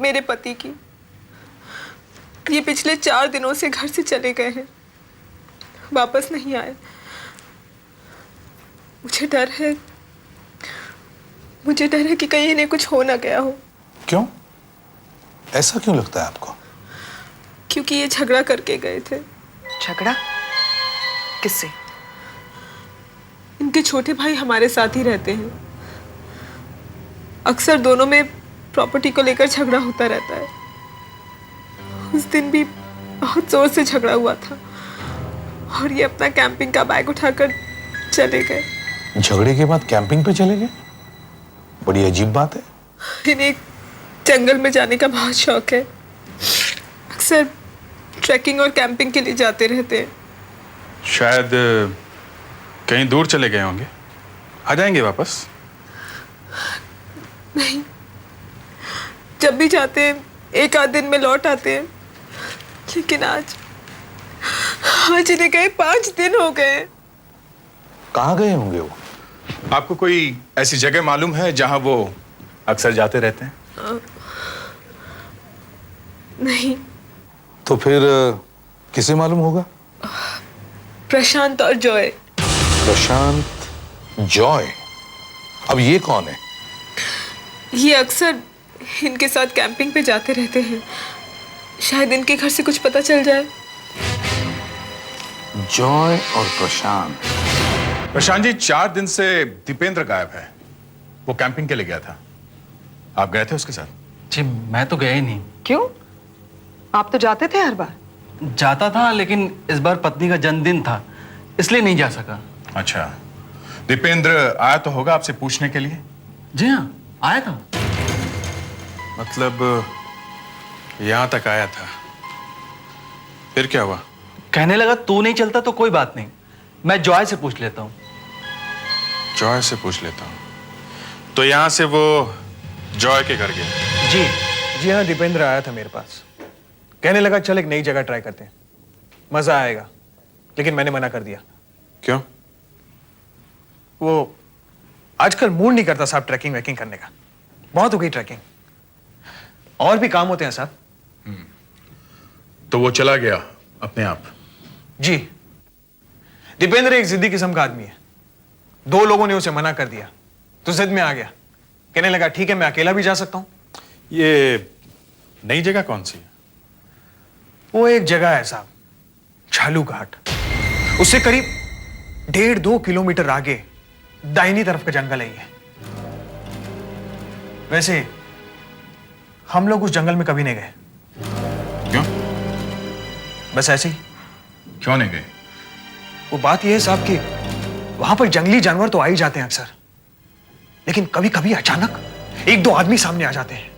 मेरे पति की। ये पिछले 4 दिनों से घर से चले गए हैं, वापस नहीं आए। मुझे डर है कि कहीं इन्हें कुछ हो ना गया हो। क्यों? ऐसा क्यों लगता है आपको? क्योंकि ये झगड़ा करके गए थे। झगड़ा? किससे? इनके छोटे भाई हमारे साथ ही रहते हैं। अक्सर दोनों में प्रॉपर्टी को लेकर झगड़ा होता रहता है। उस दिन भी बहुत जोर से झगड़ा हुआ था और ये अपना कैंपिंग का बैग उठाकर चले गए। झगड़े के बाद कैंपिंग पे चले गए? बड़ी अजीब बात है। इन्हें जंगल में जाने का बहुत शौक है। अक्सर ट्रैकिंग और कैंपिंग के लिए जाते रहते हैं। शायद कहीं दूर चले गए होंगे, आ जाएंगे वापस। नहीं, जब भी जाते हैं 1 आध दिन में लौट आते हैं, लेकिन आज इन्हें गए 5 दिन हो गए। कहाँ गए होंगे वो? आपको कोई ऐसी जगह मालूम है जहां वो अक्सर जाते रहते हैं? नहीं। तो फिर किसे मालूम होगा? प्रशांत और जॉय। प्रशांत, जॉय। अब ये कौन है? ये अक्सर इनके साथ कैंपिंग पे जाते रहते हैं। शायद इनके घर से कुछ पता चल जाए। जॉय और प्रशांत। प्रशांत जी, 4 दिन से दीपेंद्र गायब है। वो कैंपिंग के लिए गया था। आप गए थे उसके साथ? जी मैं तो गया ही नहीं। क्यों? आप तो जाते थे हर बार। जाता था, लेकिन इस बार पत्नी का जन्मदिन था, इसलिए नहीं जा सका। अच्छा, दीपेंद्र आया तो होगा आपसे पूछने के लिए? जी हाँ, आया था। मतलब यहां तक आया था, फिर क्या हुआ? कहने लगा तू नहीं चलता तो कोई बात नहीं, मैं जॉय से पूछ लेता हूँ। जॉय से पूछ लेता हूं। तो यहां से वो जॉय के घर गया? जी हाँ, दीपेंद्र आया था मेरे पास। कहने लगा चल एक नई जगह ट्राई करते हैं, मजा आएगा। लेकिन मैंने मना कर दिया। क्यों? वो आजकल मूड नहीं करता साहब ट्रैकिंग वैकिंग करने का। बहुत हो गई ट्रैकिंग, और भी काम होते हैं साहब। तो वो चला गया अपने आप? जी, दीपेंद्र एक जिद्दी किस्म का आदमी है। 2 लोगों ने उसे मना कर दिया तो जिद में आ गया। कहने लगा ठीक है, मैं अकेला भी जा सकता हूं। ये नई जगह कौन सी है? वो एक जगह है साहब, झालू घाट। उससे करीब 1.5-2 किलोमीटर आगे दाहिनी तरफ का जंगल है ये। वैसे हम लोग उस जंगल में कभी नहीं गए। क्यों? बस ऐसे ही। क्यों नहीं गए? वो बात यह है साहब कि वहां पर जंगली जानवर तो आ ही जाते हैं अक्सर, लेकिन कभी कभी अचानक 1-2 आदमी सामने आ जाते हैं।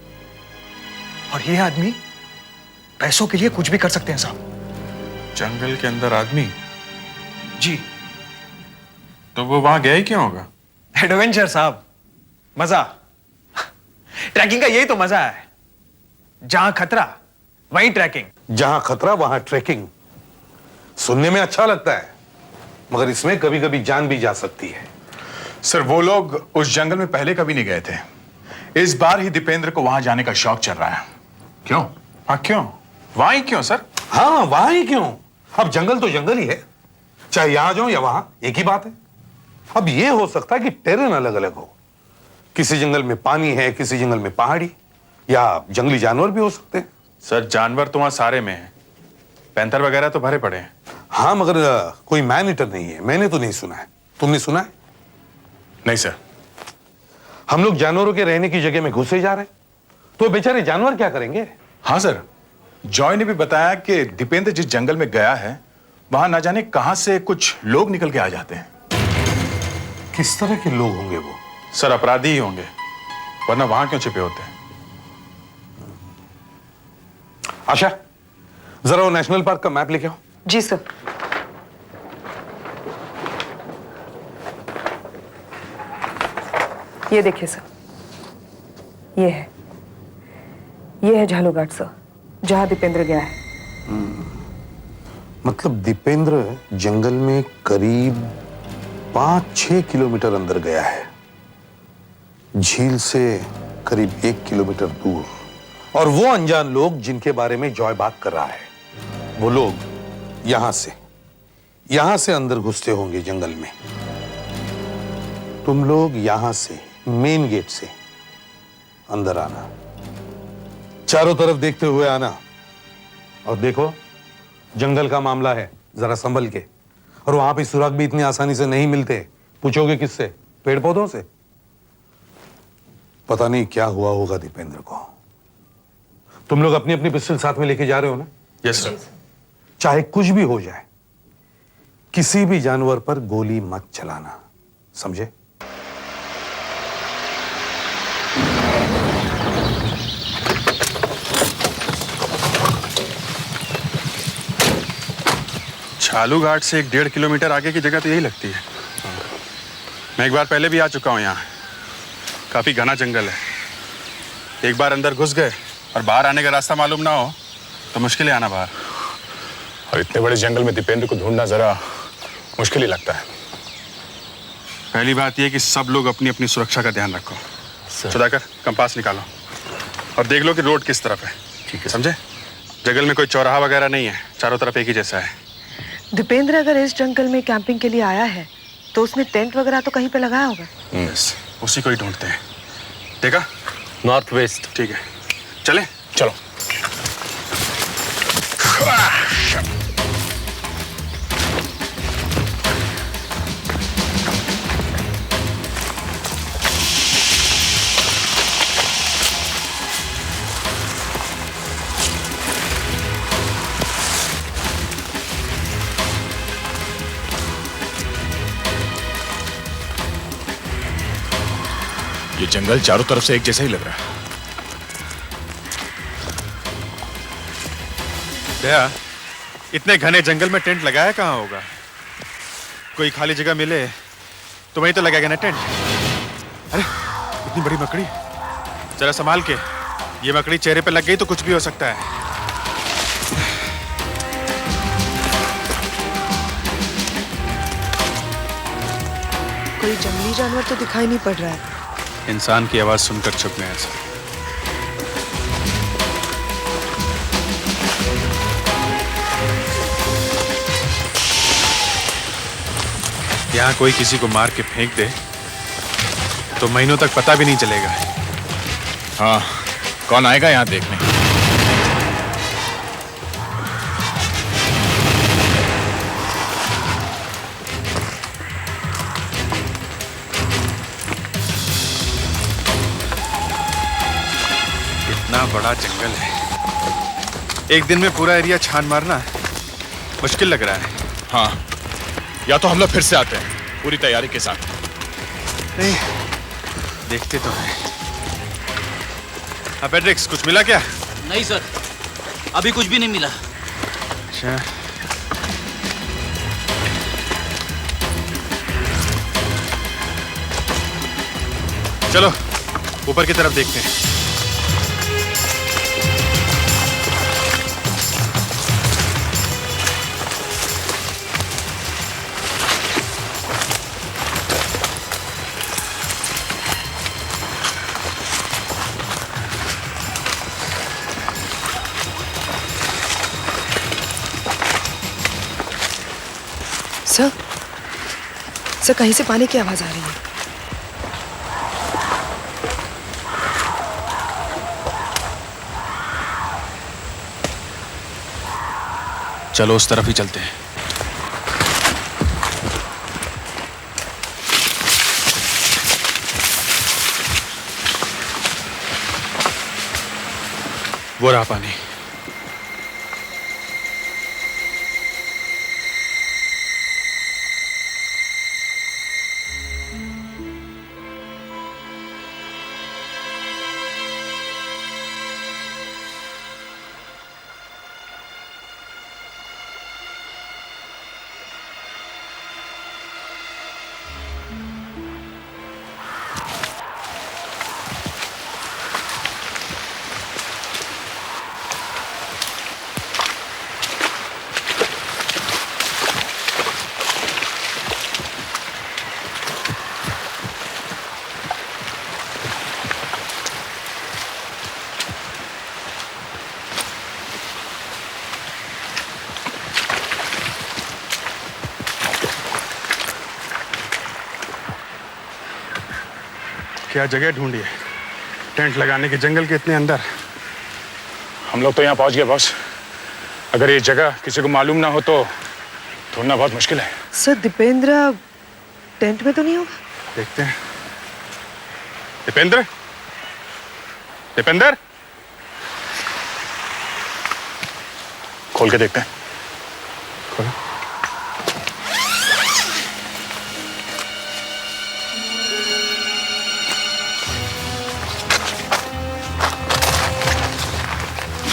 और ये आदमी पैसों के लिए कुछ भी कर सकते हैं साहब। जंगल के अंदर आदमी? जी। तो वो वहां गया ही क्यों होगा? एडवेंचर साहब, मजा। ट्रैकिंग का यही तो मजा है। जहां खतरा वहीं ट्रैकिंग। जहां खतरा वहां ट्रैकिंग। सुनने में अच्छा लगता है, मगर इसमें कभी कभी जान भी जा सकती है। सर, वो लोग उस जंगल में पहले कभी नहीं गए थे। इस बार ही दीपेंद्र को वहां जाने का शौक चल रहा है। क्यों? हाँ, क्यों? वहां ही क्यों सर? हाँ, वहां ही क्यों? अब जंगल तो जंगल ही है, चाहे यहां जाओ या वहां, एक ही बात है। अब यह हो सकता है कि टेरेन अलग अलग हो। किसी जंगल में पानी है, किसी जंगल में पहाड़ी, या जंगली जानवर भी हो सकते हैं। सर, जानवर तो वहां सारे में है। पैंथर वगैरह तो भरे पड़े हैं। हाँ, मगर कोई मैन ईटर नहीं है। मैंने तो नहीं सुना है। तुमने सुना है? नहीं सर। हम लोग जानवरों के रहने की जगह में घुसे जा रहे हैं, तो बेचारे जानवर क्या करेंगे? हाँ सर, जॉय ने भी बताया कि दीपेंद्र जिस जंगल में गया है वहां ना जाने कहां से कुछ लोग निकल के आ जाते हैं। किस तरह के लोग होंगे वो? सर, अपराधी ही होंगे, वरना वहां क्यों छिपे होते हैं? आशा, जरा वो नेशनल पार्क का मैप लेके आओ। जी सर। ये देखिए सर, ये है झालू घाट सर, जहां दीपेंद्र गया है। मतलब दीपेंद्र जंगल में करीब 5-6 किलोमीटर अंदर गया है, झील से करीब 1 किलोमीटर दूर। और वो अनजान लोग जिनके बारे में जॉय बात कर रहा है, वो लोग यहां से अंदर घुसते होंगे जंगल में। तुम लोग यहां से मेन गेट से अंदर आना, चारों तरफ देखते हुए आना, और देखो जंगल का मामला है, जरा संभल के। और वहां पे सुराग भी इतनी आसानी से नहीं मिलते। पूछोगे किससे? पेड़ पौधों से। पता नहीं क्या हुआ होगा दीपेंद्र को। तुम लोग अपनी अपनी पिस्टल साथ में लेके जा रहे हो ना? Yes sir. चाहे कुछ भी हो जाए, किसी भी जानवर पर गोली मत चलाना, समझे? छालू घाट से 1.5 किलोमीटर आगे की जगह तो यही लगती है। मैं एक बार पहले भी आ चुका हूँ यहाँ। काफी घना जंगल है। एक बार अंदर घुस गए और बाहर आने का रास्ता मालूम ना हो तो मुश्किल है आना बाहर। और इतने बड़े जंगल में दीपेंद्र को ढूंढना जरा मुश्किल ही लगता है। पहली बात यह कि सब लोग अपनी अपनी सुरक्षा का ध्यान रखो। सुधाकर, कंपास निकालो और देख लो कि रोड किस तरफ है। ठीक है, समझे? जंगल में कोई चौराहा वगैरह नहीं है, चारों तरफ एक ही जैसा है। दीपेंद्र अगर इस जंगल में कैंपिंग के लिए आया है तो उसने टेंट वगैरह तो कहीं पे लगाया होगा। यस, उसी को ही ढूंढते हैं। देखा? North west. ठीक है, चले? चलो। ये जंगल चारों तरफ से एक जैसा ही लग रहा है। दया, इतने घने जंगल में टेंट लगाया कहाँ होगा? कोई खाली जगह मिले तो वहीं तो लगेगा ना टेंट। अरे इतनी बड़ी मकड़ी, जरा संभाल के। ये मकड़ी चेहरे पे लग गई तो कुछ भी हो सकता है। कोई जंगली जानवर तो दिखाई नहीं पड़ रहा है। इंसान की आवाज सुनकर छुप गए ऐसा। यहाँ कोई किसी को मार के फेंक दे तो महीनों तक पता भी नहीं चलेगा। हाँ, कौन आएगा यहाँ देखने? इतना बड़ा जंगल है, एक दिन में पूरा एरिया छान मारना मुश्किल लग रहा है। हाँ, या तो हम लोग फिर से आते हैं पूरी तैयारी के साथ। नहीं, देखते तो हैं। हाँ पेड्रिक्स, कुछ मिला क्या? नहीं सर, अभी कुछ भी नहीं मिला। अच्छा, चलो ऊपर की तरफ देखते हैं। सर कहीं से पानी की आवाज आ रही है। चलो उस तरफ ही चलते हैं। वो रहा पानी। क्या जगह ढूंढी है टेंट लगाने की जंगल के इतने अंदर। हम लोग तो यहाँ पहुंच गए बॉस। अगर ये जगह किसी को मालूम ना हो तो ढूंढना बहुत मुश्किल है। सर दीपेंद्र टेंट में तो नहीं होगा? देखते हैं। दीपेंद्र, दीपेंद्र, खोल के देखते हैं। खोलो।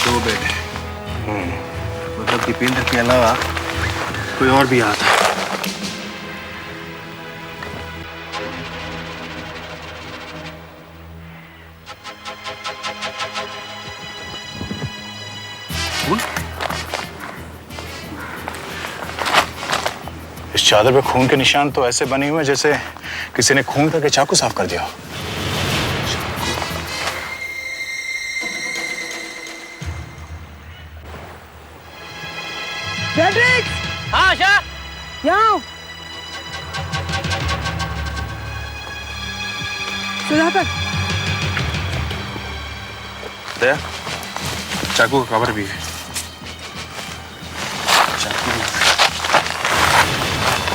दो बेड है। मतलब दीपेंद्र के अलावा कोई और भी आता है। इस चादर पे खून के निशान तो ऐसे बने हुए हैं जैसे किसी ने खून करके चाकू साफ कर दिया हो। फ्रेडरिक! हाँ आशा। यहाँ आओ। सुधाकर, दया, चाकू का कवर भी है।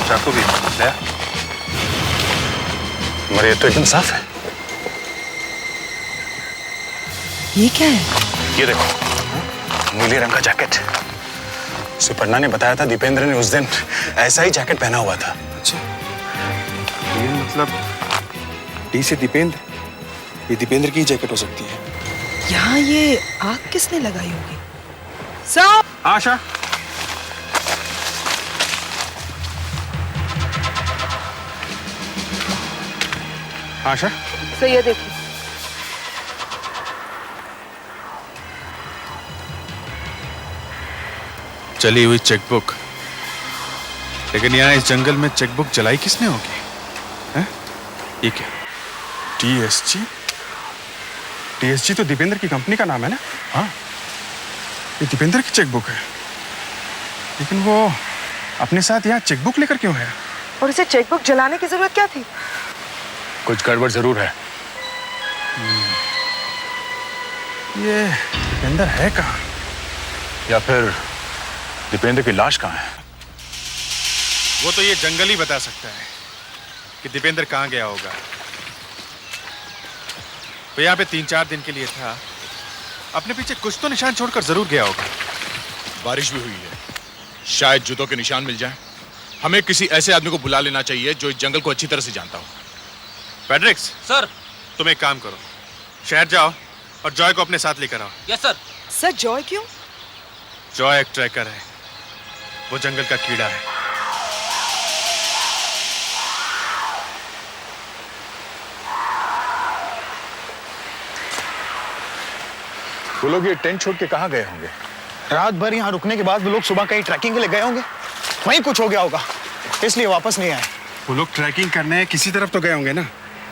चाकू भी दया। मगर ये तो एकदम साफ है। ये क्या है? ये देखो, नीले रंग का जैकेट। सुपर्णा ने बताया था दीपेंद्र ने उस दिन ऐसा ही जैकेट पहना हुआ था। अच्छा, ये मतलब डी से दीपेंद्र, ये दीपेंद्र की जैकेट हो सकती है। यहाँ ये आग किसने लगाई होगी? सर! आशा, आशा, सर ये देखिए। चली हुई चेकबुक। लेकिन यहाँ इस जंगल में चेकबुक जलाई किसने होगी? हैं? ये क्या? TSG? TSG तो दीपेंद्र की कंपनी का नाम है ना? हाँ, ये दीपेंद्र की चेकबुक है। लेकिन वो अपने साथ यहाँ चेकबुक लेकर क्यों है? और इसे चेकबुक जलाने की जरूरत क्या थी? कुछ गड़बड़ जरूर है। ये दीपेंद्र है कहाँ? या फिर दीपेंद्र की लाश कहाँ है? वो तो ये जंगल ही बता सकता है कि दीपेंद्र कहाँ गया होगा। वो यहाँ पे 3-4 दिन के लिए था। अपने पीछे कुछ तो निशान छोड़कर जरूर गया होगा। बारिश भी हुई है, शायद जूतों के निशान मिल जाएं। हमें किसी ऐसे आदमी को बुला लेना चाहिए जो इस जंगल को अच्छी तरह से जानता हो। पैड्रिक्स, सर। तुम एक काम करो, शहर जाओ और जॉय को अपने साथ लेकर आओ। Yes sir. सर जॉय क्यों? जॉय एक ट्रैकर है, वो जंगल का कीड़ा है। वो लोग ये टेंट छोड़ के कहाँ गए होंगे? रात भर यहाँ रुकने के बाद वो लोग सुबह कहीं ट्रैकिंग के लिए गए होंगे। वहीं कुछ हो गया होगा, इसलिए वापस नहीं आए। वो लोग ट्रैकिंग करने किसी तरफ तो गए होंगे ना,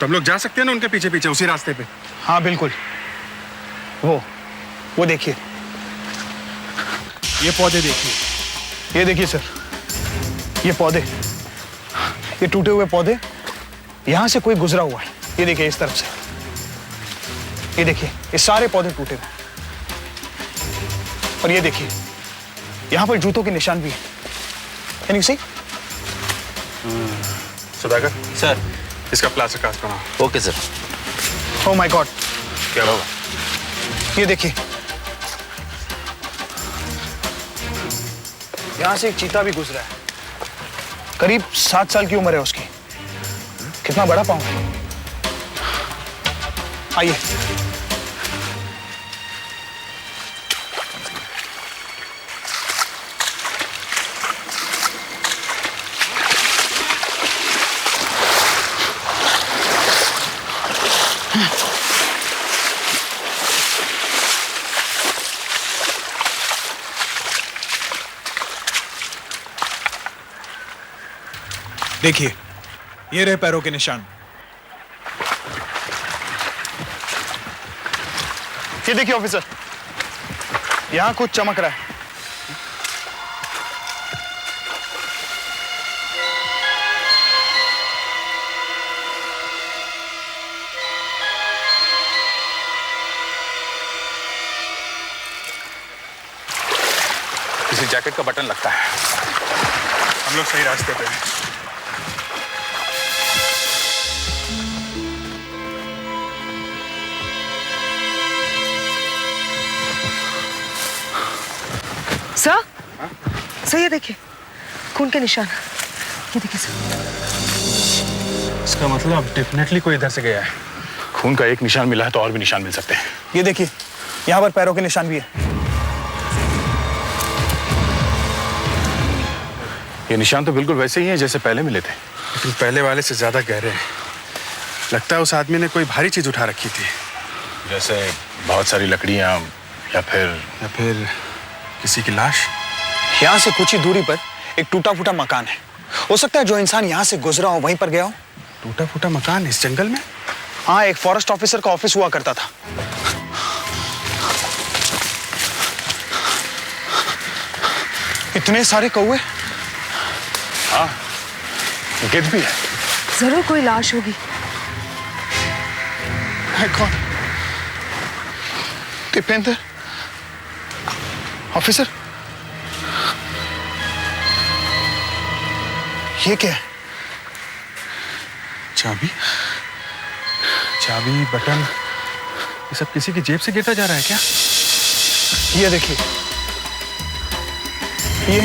तो हम लोग जा सकते हैं ना उनके पीछे पीछे उसी रास्ते पे। हाँ बिल्कुल। वो देखिए, ये पौधे देखिए। ये देखिए सर, ये पौधे, ये टूटे हुए पौधे, यहां से कोई गुजरा हुआ है। ये देखिए इस तरफ से, ये देखिए ये सारे पौधे टूटे हुए। और ये देखिए यहां पर जूतों के निशान भी है। Can you see? Sudhakar sir. इसका प्लास्टर कास्ट बनाओ। Okay sir. Oh my God! क्या होगा? ये देखिए, यहां से एक चीता भी गुजरा है। करीब 7 साल की उम्र है उसकी। कितना बड़ा पाँव है। आइए। देखिए, ये रहे पैरों के निशान। ये देखिए ऑफिसर, यहां कुछ चमक रहा है। किसी जैकेट का बटन लगता है। हम लोग सही रास्ते पे हैं। सर, सर ये देखिए खून के निशान, ये देखिए सर। इसका मतलब डेफिनेटली कोई इधर से गया है। खून का एक निशान मिला है तो और भी निशान मिल सकते हैं। ये देखिए यहाँ पर पैरों के निशान भी है। ये निशान तो बिल्कुल वैसे ही हैं जैसे पहले मिले थे। लेकिन पहले वाले से ज्यादा गहरे हैं। लगता है उस आदमी ने कोई भारी चीज उठा रखी थी, जैसे बहुत सारी लकड़ियां या फिर किसी की लाश। यहाँ से कुछ ही दूरी पर एक टूटा फूटा मकान है। हो सकता है जो इंसान यहाँ से गुजरा हो वहीं पर गया हो। टूटा फूटा मकान इस जंगल में? हाँ, एक फॉरेस्ट ऑफिसर का ऑफिस हुआ करता था। इतने सारे कौवे। हाँ, गिद्ध भी है। जरूर कोई लाश होगी। है कौन? दीपेंद्र ऑफिसर, ये क्या है? चाबी, चाबी, बटन, ये सब किसी की जेब से गिरता जा रहा है क्या? ये देखिए, ये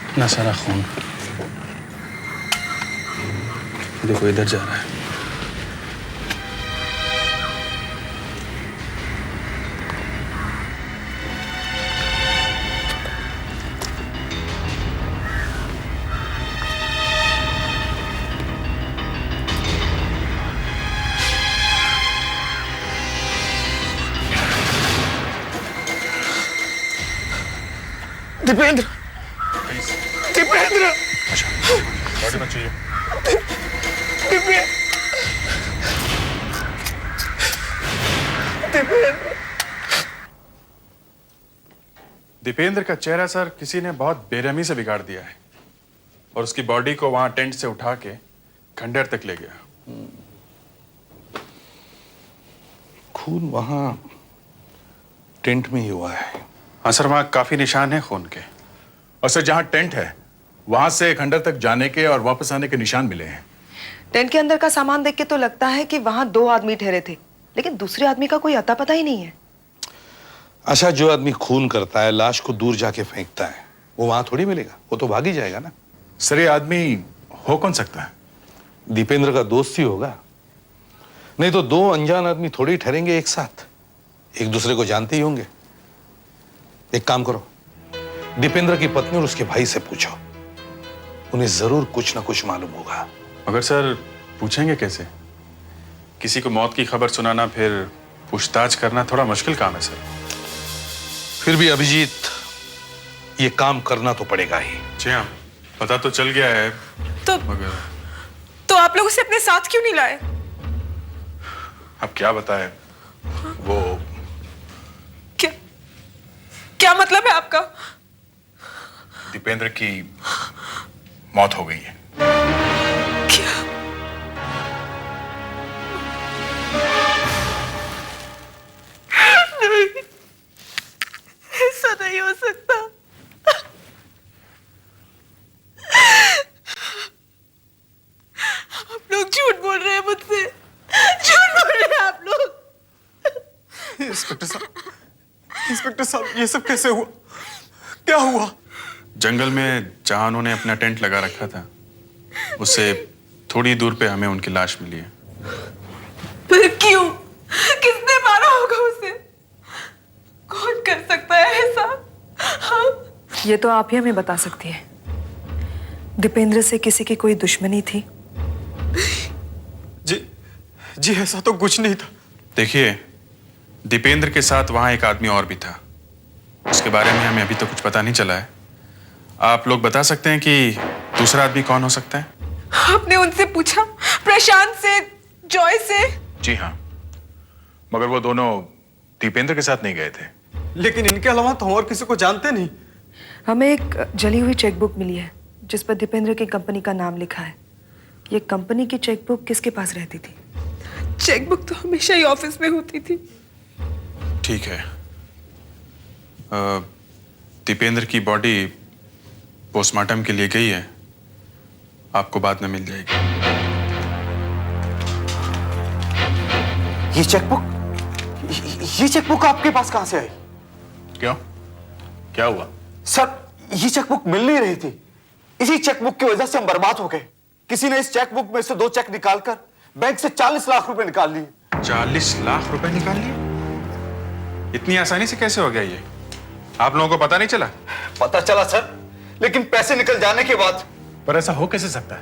इतना सारा खून। देखो इधर जा रहा है। दीपेंद्र, दीपेंद्र, बॉडी मत चाहिए। दीपेंद्र का चेहरा सर किसी ने बहुत बेरहमी से बिगाड़ दिया है और उसकी बॉडी को वहां टेंट से उठा के खंडहर तक ले गया। खून वहां टेंट में ही हुआ है। हाँ सर, वहां काफी निशान है खून के। और सर जहां टेंट है वहां से खंडहर तक जाने के और वापस आने के निशान मिले हैं। टेंट के अंदर का सामान देख के तो लगता है कि वहां 2 आदमी ठहरे थे, लेकिन दूसरे आदमी का कोई अता पता ही नहीं है। अच्छा, जो आदमी खून करता है, लाश को दूर जाके फेंकता है, वो वहां थोड़ी मिलेगा, वो तो भाग ही जाएगा ना। सर ये आदमी हो कौन सकता है? दीपेंद्र का दोस्त ही होगा, नहीं तो 2 अनजान आदमी थोड़ी ठहरेंगे एक साथ, एक दूसरे को जानते ही होंगे। एक काम करो, दीपेंद्र की पत्नी और उसके भाई से पूछो, उन्हें जरूर कुछ ना कुछ मालूम होगा। मगर सर पूछेंगे कैसे? किसी को मौत की खबर सुनाना फिर पूछताछ करना थोड़ा मुश्किल काम है सर। फिर भी अभिजीत, ये काम करना तो पड़ेगा ही। जी हाँ, पता तो चल गया है, तो मगर आप लोग उसे अपने साथ क्यों नहीं लाए? अब क्या बताए? वो क्या मतलब है आपका? दीपेंद्र की मौत हो गई है। क्या? नहीं, ऐसा नहीं हो सकता। आप लोग झूठ बोल रहे हैं मुझसे, झूठ बोल रहे हैं आप लोग। इंस्पेक्टर साहब, ये सब कैसे हुआ? क्या हुआ? जंगल में जहां उन्होंने अपना टेंट लगा रखा था, उससे थोड़ी दूर पे हमें उनकी लाश मिली है। पर क्यों? किसने मारा होगा उसे? कौन कर सकता है ऐसा? हाँ? ये तो आप ही हमें बता सकती है। दीपेंद्र से किसी की कोई दुश्मनी थी? जी जी ऐसा तो कुछ नहीं था। देखिए, दीपेंद्र के साथ वहां एक आदमी और भी था। उसके बारे में हमें अभी तो कुछ पता नहीं चला है। आप लोग बता सकते हैं कि दूसरा आदमी कौन हो सकता है? आपने उनसे पूछा? प्रशांत से, जॉय से? जी हाँ, मगर वो दोनों दीपेंद्र के साथ नहीं गए थे। लेकिन इनके अलावा तो हम और किसी को जानते नहीं। हमें एक जली हुई चेकबुक मिली है जिस पर दीपेंद्र की कंपनी का नाम लिखा है। ये कंपनी की चेकबुक किसके पास रहती थी? चेकबुक तो हमेशा ही ऑफिस में होती थी। ठीक है। दीपेंद्र की बॉडी पोस्टमार्टम के लिए गई है, आपको बाद में मिल जाएगी। ये चेकबुक आपके पास कहां से आई? क्यों, क्या हुआ? सर, ये चेकबुक मिल नहीं रही थी। इसी चेकबुक की वजह से हम बर्बाद हो गए। किसी ने इस चेकबुक में से 2 चेक निकालकर बैंक से 40 लाख रुपए निकाल लिए। 40 लाख रुपए निकाल लिए? इतनी आसानी से कैसे हो गया ये? आप लोगों को पता नहीं चला? पता चला सर, लेकिन पैसे निकल जाने के बाद। पर ऐसा हो कैसे सकता है?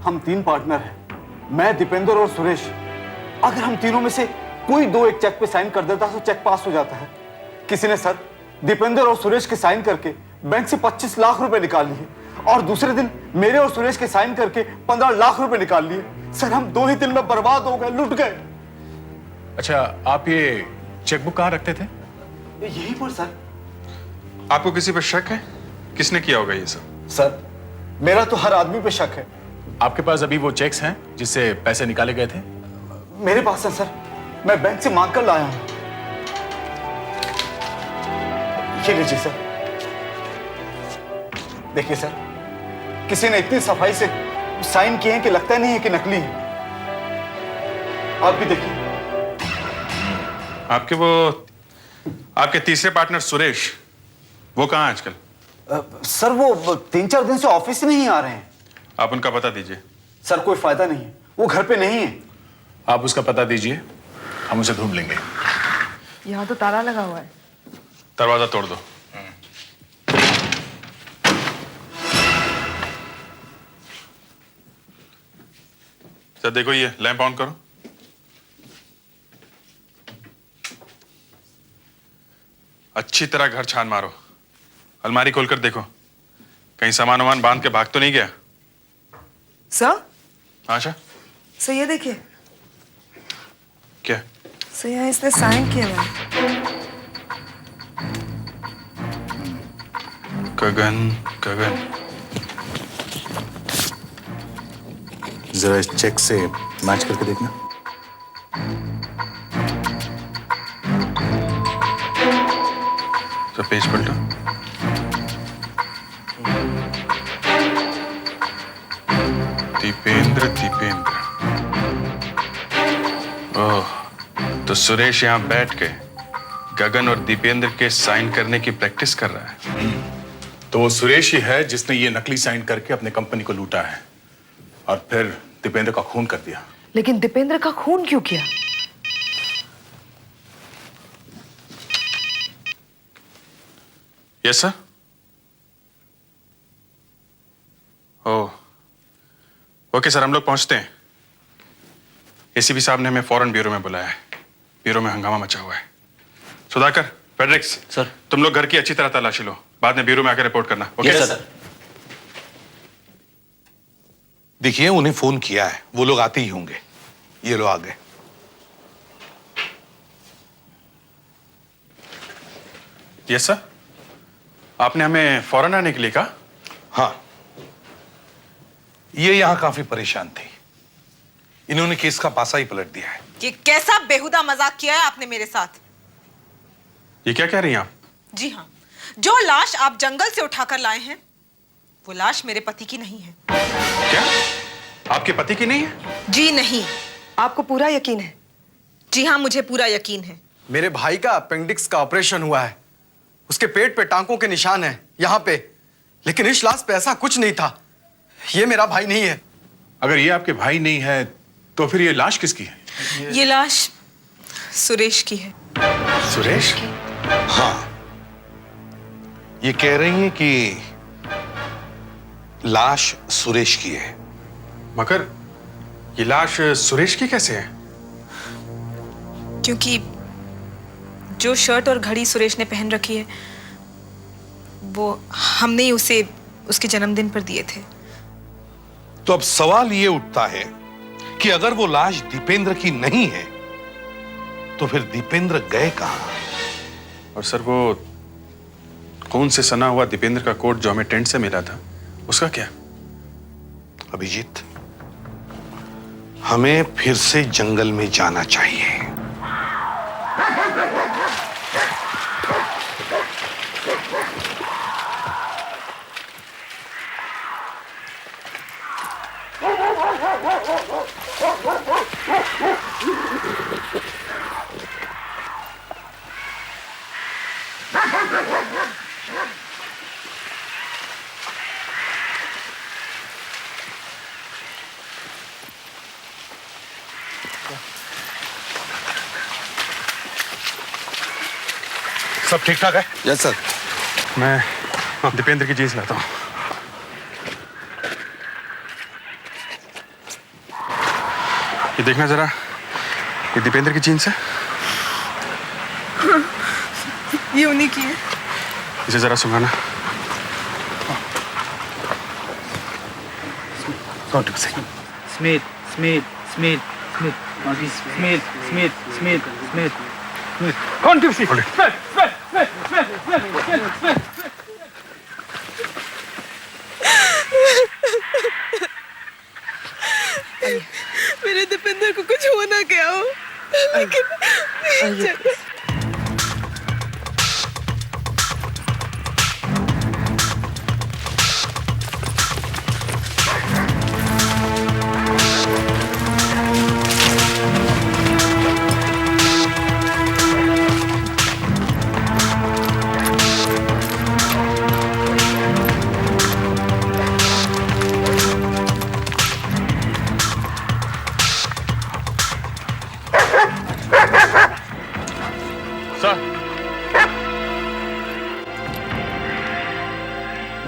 हम 3 पार्टनर हैं, मैं, दीपेंद्र और सुरेश। अगर हम तीनों में से कोई 2 एक चेक पे साइन कर देता तो चेक पास हो जाता है। किसी ने सर दीपेंद्र और सुरेश के साइन करके बैंक से 25 लाख रुपए निकाल लिए और दूसरे दिन मेरे और सुरेश के साइन करके 15 लाख रुपए निकाल लिए। सर, हम 2 ही दिन में बर्बाद हो गए, लुट गए। अच्छा, आप ये चेकबुक कहाँ रखते थे? यहीं पर सर। आपको किसी पर शक है? किसने किया होगा ये सब? सर, मेरा तो हर आदमी पे शक है। आपके पास अभी वो चेक्स हैं जिससे पैसे निकाले गए थे? मेरे पास है सर, मैं बैंक से मांग कर लाया हूं। ये लीजिए सर। देखिए सर, किसी ने इतनी सफाई से साइन किए हैं कि लगता नहीं है कि नकली है। आप भी देखिए। आपके तीसरे पार्टनर सुरेश, वो कहाँ है आजकल? सर, वो 3-4 दिन से ऑफिस में नहीं आ रहे हैं। आप उनका पता दीजिए। सर, कोई फायदा नहीं है, वो घर पे नहीं है। आप उसका पता दीजिए, हम उसे ढूंढ लेंगे। यहाँ तो ताला लगा हुआ है। दरवाजा तोड़ दो। सर देखो, ये लैंप ऑन करो। अच्छी तरह घर छान मारो। अलमारी खोलकर देखो, कहीं सामान वामान बांध के भाग तो नहीं गया? सर? आशा, सर ये देखिए। क्या? सर यहाँ इसने साइन किया हुआ है। गगन। जरा इस चेक से मैच करके देखना। तो पेज पलटो। दीपेंद्र। ओह, तो सुरेश यहाँ बैठ के गगन और दीपेंद्र के साइन करने की प्रैक्टिस कर रहा है। तो वो सुरेश ही है जिसने ये नकली साइन करके अपने कंपनी को लूटा है और फिर दीपेंद्र का खून कर दिया। लेकिन दीपेंद्र का खून क्यों किया? Yes sir. Oh, okay sir, हम लोग पहुंचते हैं। एसीपी साहब ने हमें फौरन ब्यूरो में बुलाया है। ब्यूरो में हंगामा मचा हुआ है। सुधाकर, फेडरिक्स, सर। तुम लोग घर की अच्छी तरह तलाशी लो, बाद में ब्यूरो में आकर रिपोर्ट करना। Okay sir. देखिए, उन्हें फोन किया है, वो लोग आते ही होंगे। ये लो आ गए। Yes sir. आपने हमें फौरन आने के लिए कहा? हाँ, ये यहां काफी परेशान थी। इन्होंने केस का पासा ही पलट दिया है। ये कैसा बेहुदा मजाक किया है आपने मेरे साथ? ये क्या कह रही हैं आप? जी हाँ, जो लाश आप जंगल से उठाकर लाए हैं वो लाश मेरे पति की नहीं है। क्या? आपके पति की नहीं है? जी नहीं। आपको पूरा यकीन है? जी हाँ, मुझे पूरा यकीन है। मेरे भाई का अपेंडिक्स का ऑपरेशन हुआ है। उसके पेट पे टांकों के निशान हैं, यहाँ पे। लेकिन इस लाश पे ऐसा कुछ नहीं था। ये मेरा भाई नहीं है। अगर ये आपके भाई नहीं है तो फिर ये लाश किसकी है? ये लाश सुरेश की है। सुरेश? हाँ, ये कह रही हैं कि लाश सुरेश की है। मगर ये लाश सुरेश की कैसे है? क्योंकि जो शर्ट और घड़ी सुरेश ने पहन रखी है वो हमने ही उसे उसके जन्मदिन पर दिए थे। तो अब सवाल ये उठता है कि अगर वो लाश दीपेंद्र की नहीं है तो फिर दीपेंद्र गए कहां? और सर वो खून से सना हुआ दीपेंद्र का कोट जो हमें टेंट से मिला था, उसका क्या? अभिजीत, हमें फिर से जंगल में जाना चाहिए। सब ठीक ठाक है? Yes sir. मैं दीपेंद्र की जीन्स लाता हूं। ये देखना जरा, ये दीपेंद्र की जीन्स है। ये उन्हीं की है। इसे जरा सुंघाना। Smith, Smith, Smith, Smith, Smith, Smith, Smith, Smith, Smith, Smith. Contusi. Smith, Smith, Smith, Smith, Smith, Smith, Smith. मेरे दीपेंद्र को कुछ हो ना गया हो, लेकिन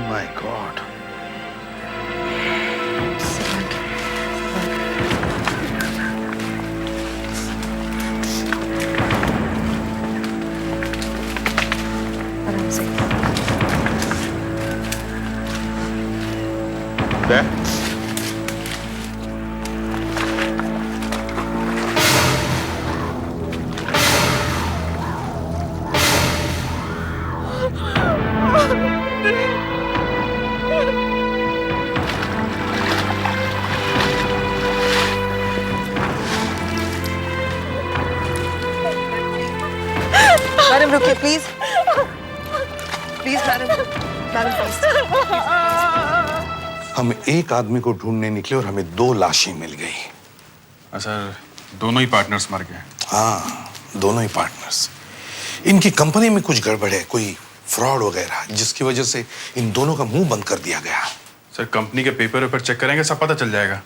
My God. आराम से। There. मैडम रुकिए please, please madam, madam please. हम एक आदमी को ढूंढने निकले और हमें 2 लाशें मिल गई। सर दोनों ही पार्टनर्स मर गए। हाँ, दोनों ही पार्टनर्स। इनकी कंपनी में कुछ गड़बड़ है, कोई फ्रॉड वगैरह, जिसकी वजह से इन दोनों का मुंह बंद कर दिया गया। सर कंपनी के पेपर चेक करेंगे, सब पता चल जाएगा।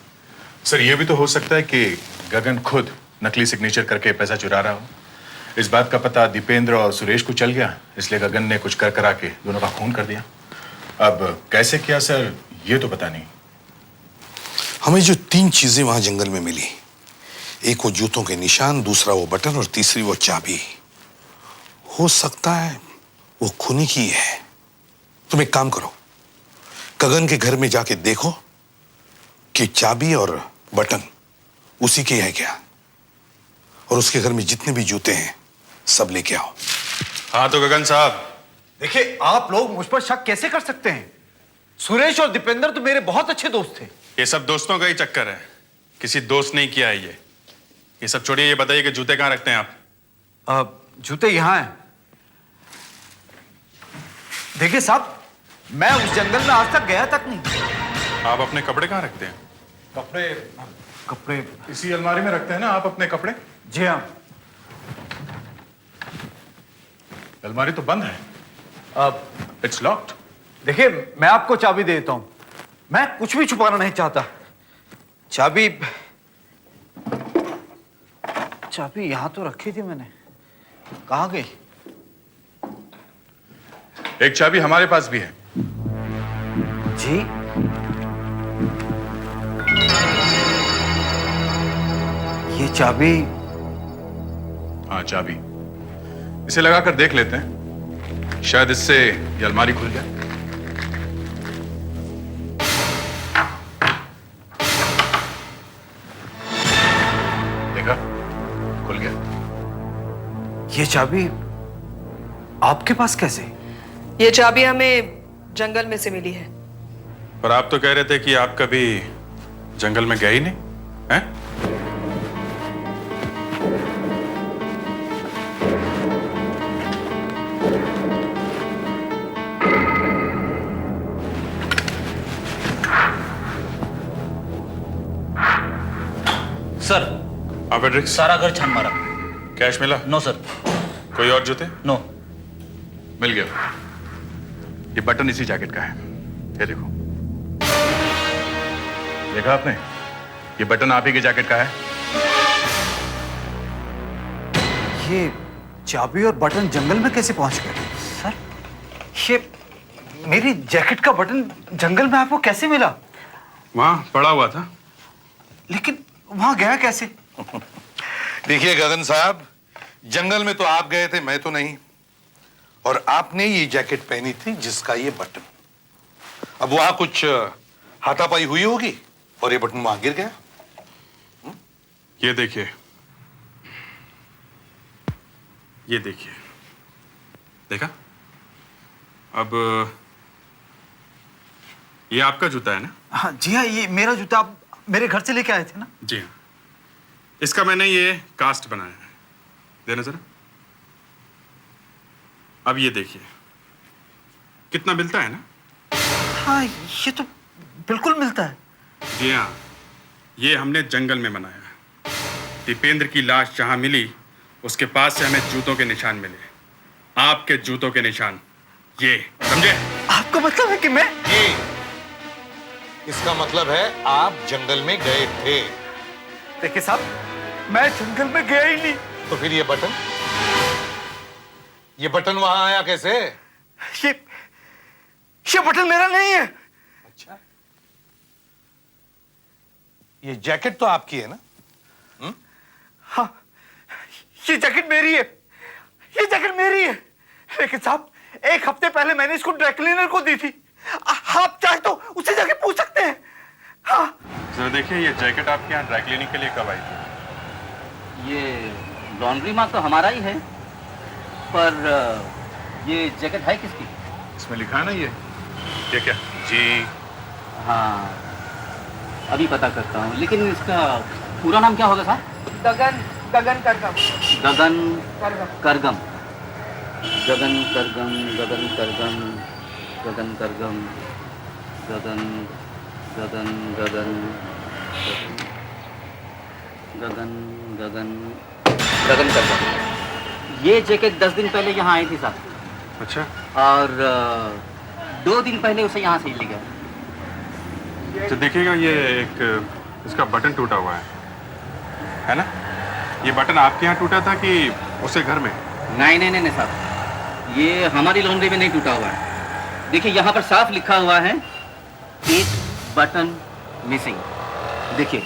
सर ये भी तो हो सकता है कि गगन खुद नकली सिग्नेचर करके पैसा चुरा रहा हो। इस बात का पता दीपेंद्र और सुरेश को चल गया, इसलिए गगन ने कुछ कर करा के दोनों का खून कर दिया। अब कैसे किया सर, ये तो पता नहीं। हमें जो 3 चीजें वहां जंगल में मिली, एक वो जूतों के निशान, दूसरा वो बटन और तीसरी वो चाबी, हो सकता है वो खूनी की है। तुम एक काम करो, गगन के घर में जाके देखो कि चाबी और बटन उसी के है क्या, और उसके घर में जितने भी जूते हैं सब लेके आओ। हाँ तो गगन साहब, देखिए, आप लोग मुझ पर शक कैसे कर सकते हैं? सुरेश और दीपेंद्र तो मेरे बहुत अच्छे दोस्त थे। ये सब दोस्तों का ही चक्कर है, किसी दोस्त नहीं किया है ये सब छोड़िए। ये बताइए कि जूते कहाँ रखते हैं आप? जूते यहाँ हैं। देखिए साहब, मैं उस जंगल में आज तक गया तक नहीं। आप अपने कपड़े कहाँ रखते हैं? कपड़े इसी अलमारी में रखते हैं ना आप अपने कपड़े? जी हाँ। अलमारी तो बंद है। It's locked. देखिए, मैं आपको चाबी दे देता हूं, मैं कुछ भी छुपाना नहीं चाहता। चाबी यहां तो रखी थी मैंने, कहां गई? एक चाबी हमारे पास भी है। जी? ये चाबी? हाँ चाबी। इसे लगाकर देख लेते हैं, शायद इससे ये अलमारी खुल जाए। देखा, खुल गया। ये चाबी आपके पास कैसे? ये चाबी हमें जंगल में से मिली है। पर आप तो कह रहे थे कि आप कभी जंगल में गए ही नहीं, हैं? सर, हाँ फेड्रिक्स, सारा घर छान मारा। कैश मिला? No sir. कोई और जूते? नो। मिल गया। ये बटन इसी जैकेट का है, ये देखो। देखा आपने? ये बटन आप ही के जैकेट का है। ये चाबी और बटन जंगल में कैसे पहुंच गए? सर, ये मेरी जैकेट का बटन जंगल में आपको कैसे मिला? वहां पड़ा हुआ था। लेकिन वहां गया कैसे? देखिए गगन साहब, जंगल में तो आप गए थे, मैं तो नहीं। और आपने ये जैकेट पहनी थी जिसका ये बटन। अब वहां कुछ हाथापाई हुई होगी और ये बटन वहां गिर गया। ये देखिए, ये देखिए, देखा? अब ये आपका जूता है ना? हाँ जी हाँ, ये मेरा जूता आप मेरे घर से लेके आए थे ना? जी हाँ। इसका मैंने ये कास्ट बनाया है, देना जरा। अब ये देखिए, कितना मिलता है ना? हाँ, ये तो बिल्कुल मिलता है। जी हाँ, ये हमने जंगल में बनाया है। दीपेंद्र की लाश जहां मिली, उसके पास से हमें जूतों के निशान मिले। आपके जूतों के निशान, ये, समझे? आपका मतलब है कि मैं? जी, इसका मतलब है आप जंगल में गए थे। देखिए साहब, मैं जंगल में गया ही नहीं। तो फिर ये बटन वहां आया कैसे? ये बटन मेरा नहीं है। अच्छा, ये जैकेट तो आपकी है ना? हाँ, ये जैकेट मेरी है। ये जैकेट मेरी है। लेकिन साहब, एक हफ्ते पहले मैंने इसको ड्राई क्लीनर को दी थी। आप चाहे तो उससे जाके पूछ सकते हैं। हाँ। जरा देखिए, ये जैकेट आपके यहाँ ड्राई क्लीनिंग के लिए कब आई थी? ये लॉन्ड्री मार्क तो हमारा ही है, पर ये जैकेट है किसकी? इसमें लिखा है ना ये क्या? जी हाँ, अभी पता करता हूँ। लेकिन इसका पूरा नाम क्या होगा साहब? गगन करगम। गगन करगम। गगन करगम, गगन करगम, गगन करगम, गगन गगन गगन गगन गगन गगन करगम। ये जैकेट 10 दिन पहले यहाँ आई थी साहब। अच्छा। और 2 दिन पहले उसे यहाँ से ले गया। तो देखिएगा, ये एक इसका बटन टूटा हुआ है ना? ये बटन आपके यहाँ टूटा था कि उसे घर में? नहीं साहब, ये हमारी लॉन्ड्री में नहीं टूटा हुआ है। देखिए, यहाँ पर साफ लिखा हुआ है, एक बटन मिसिंग। देखिए,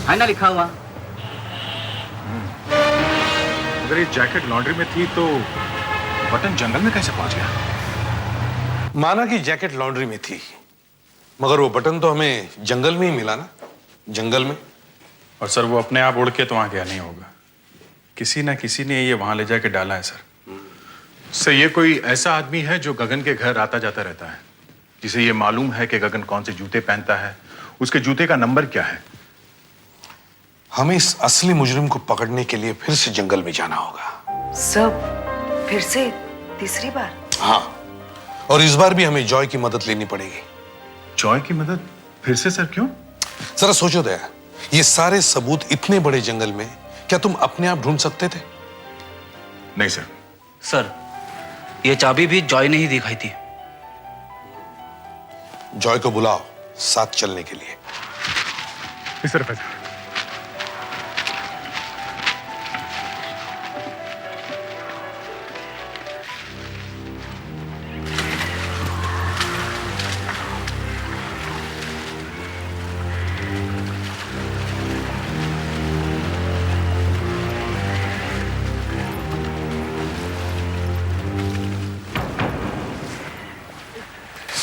है ना लिखा हुआ? अगर ये जैकेट लॉन्ड्री में थी तो बटन जंगल में कैसे पहुंच गया? माना कि जैकेट लॉन्ड्री में थी, मगर वो बटन तो हमें जंगल में ही मिला ना? जंगल में। और सर, वो अपने आप उड़ के तो वहां गया नहीं होगा। किसी ना किसी ने ये वहां ले जाके डाला है सर। सर, ये कोई ऐसा आदमी है जो गगन के घर आता जाता रहता है, जिसे ये मालूम है कि गगन कौन से जूते पहनता है, उसके जूते का नंबर क्या है। हमें इस असली मुजरिम को पकड़ने के लिए फिर से जंगल में जाना होगा। सब फिर से तीसरी बार? हाँ, और इस बार भी हमें जॉय की मदद लेनी पड़ेगी। जॉय की मदद? फिर से सर, क्यों? जरा सोचो दया, ये सारे सबूत इतने बड़े जंगल में क्या तुम अपने आप ढूंढ सकते थे? नहीं सर। सर, ये चाबी भी जॉय ने ही दिखाई थी। जॉय को बुलाओ साथ चलने के लिए। इस तरफ है।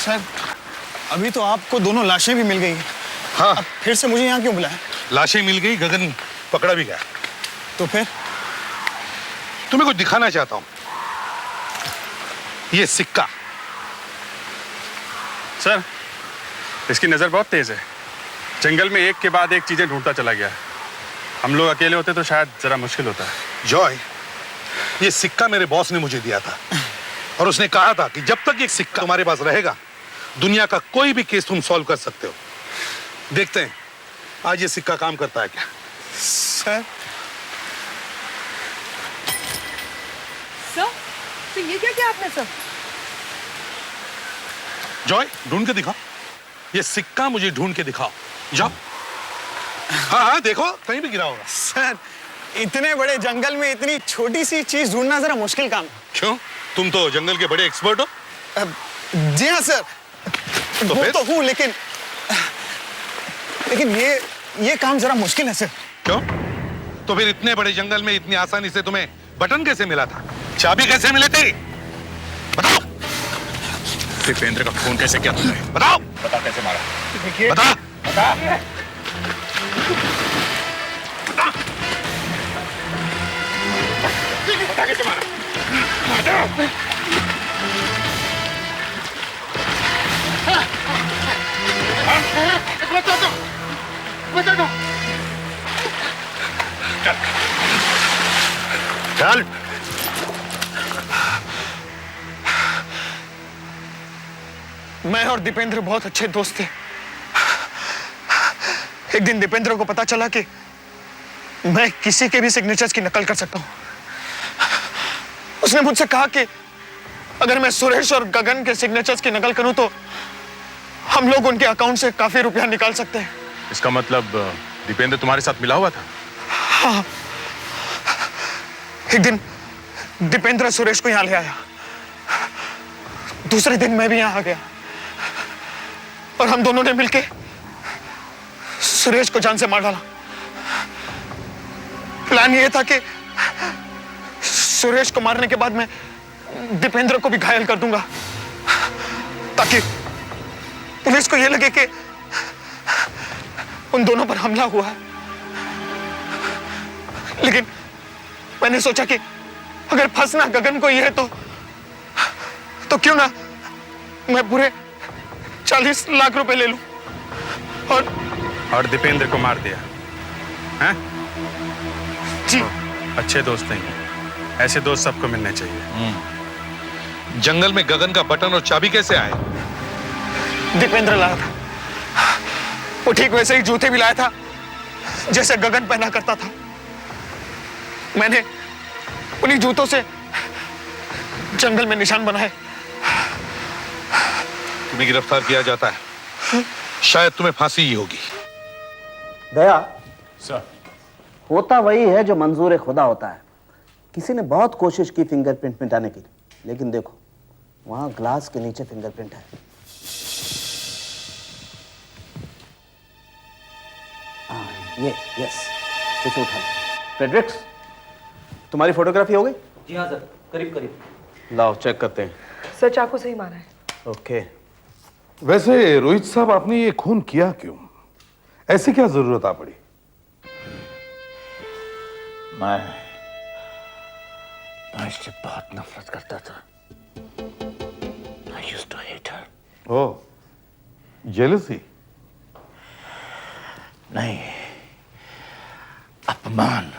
सर, अभी तो आपको दोनों लाशें भी मिल गई हैं। हाँ, अब फिर से मुझे यहाँ क्यों बुलाया? लाशें मिल गई, गगन पकड़ा भी गया। तो फिर तुम्हें कुछ दिखाना चाहता हूं। ये सिक्का। सर, इसकी नजर बहुत तेज है। जंगल में एक के बाद एक चीजें ढूंढता चला गया। हम लोग अकेले होते तो शायद जरा मुश्किल होता है। जॉय, ये सिक्का मेरे बॉस ने मुझे दिया था और उसने कहा था कि जब तक ये सिक्का तुम्हारे पास रहेगा दुनिया का कोई भी केस तुम सॉल्व कर सकते हो। देखते हैं आज ये सिक्का काम करता है क्या। सर, तो ये क्या किया आपने सर? जॉय, ढूंढ के दिखाओ ये सिक्का, मुझे ढूंढ के दिखाओ। जाओ। हाँ हाँ, देखो कहीं भी गिरा होगा। सर, इतने बड़े जंगल में इतनी छोटी सी चीज ढूंढना जरा मुश्किल काम है। क्यों? तुम तो जंगल के बड़े एक्सपर्ट हो। जी हाँ सर, तो वो फिर? तो हूँ, लेकिन ये काम जरा मुश्किल है सर। क्यों? तो फिर इतने बड़े जंगल में इतनी आसानी से तुम्हें बटन कैसे मिला था? चाबी कैसे मिले थे? बताओ। दीपेंद्र का फोन कैसे किया तुमने? बताओ। बता कैसे मारा? देखिए, बता। बता। बता कैसे मारा? चल। मैं और दीपेंद्र बहुत अच्छे दोस्त थे। एक दिन दीपेंद्र को पता चला कि मैं किसी के भी सिग्नेचर्स की नकल कर सकता हूं। उसने मुझसे कहा कि अगर मैं सुरेश और गगन के सिग्नेचर्स की नकल करूं तो हम लोग उनके अकाउंट से काफी रुपया निकाल सकते हैं। इसका मतलब दीपेंद्र तुम्हारे साथ मिला हुआ था? हाँ। एक दिन दीपेंद्र सुरेश को यहां ले आया। दूसरे दिन मैं भी यहां आ गया और हम दोनों ने मिलके सुरेश को जान से मार डाला। प्लान ये था कि सुरेश को मारने के बाद मैं दीपेंद्र को भी घायल कर दूंगा ताकि पुलिस को यह लगे कि उन दोनों पर हमला हुआ है। लेकिन मैंने सोचा कि अगर फंसना गगन को ही है तो क्यों ना मैं पूरे 40 लाख रुपए ले लूं और दीपेंद्र को मार दिया हैं? जी। अच्छे दोस्त नहीं, ऐसे दोस्त सबको मिलने चाहिए। जंगल में गगन का बटन और चाबी कैसे आए? दीपेंद्र लाया था। वो ठीक वैसे ही जूते भी लाया था जैसे गगन पहना करता था। मैंने उन्हीं जूतों से जंगल में निशान बनाए। तुम्हें गिरफ्तार किया जाता है, शायद तुम्हें फांसी ही होगी। दया सर, होता वही है जो मंजूर खुदा होता है। किसी ने बहुत कोशिश की फिंगरप्रिंट मिटाने की, लेकिन देखो वहां ग्लास के नीचे फिंगरप्रिंट है। ये यस, कुछ उठा। फ्रेडरिक्स, तुम्हारी फोटोग्राफी हो गई? जी हाँ सर, करीब करीब। लाओ चेक करते हैं। सर, चाकू सही मारा है। ओके। वैसे रोहित साहब, आपने ये खून किया क्यों? ऐसी क्या जरूरत आ पड़ी? मैं इससे बहुत नफरत करता था। I used to hate her. Oh, jealousy? नहीं, अपमान,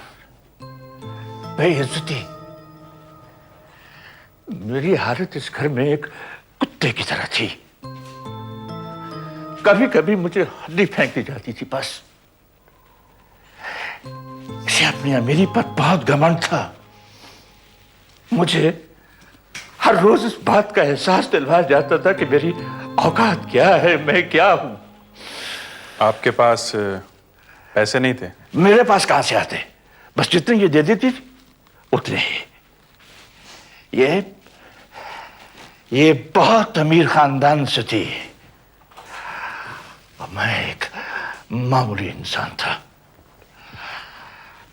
बेइज्जती। मेरी हालत इस घर में एक कुत्ते की तरह थी। कभी कभी मुझे हड्डी फेंक दी जाती थी बस। इसे अपनी अमीरी पर बहुत घमंड था। मुझे हर रोज इस बात का एहसास दिलवाया जाता था कि मेरी औकात क्या है, मैं क्या हूं। आपके पास पैसे नहीं थे? मेरे पास कहां से आते? बस जितने ये दे देती थी उतने ही। ये बहुत अमीर खानदान से थी और मैं एक मामूली इंसान था।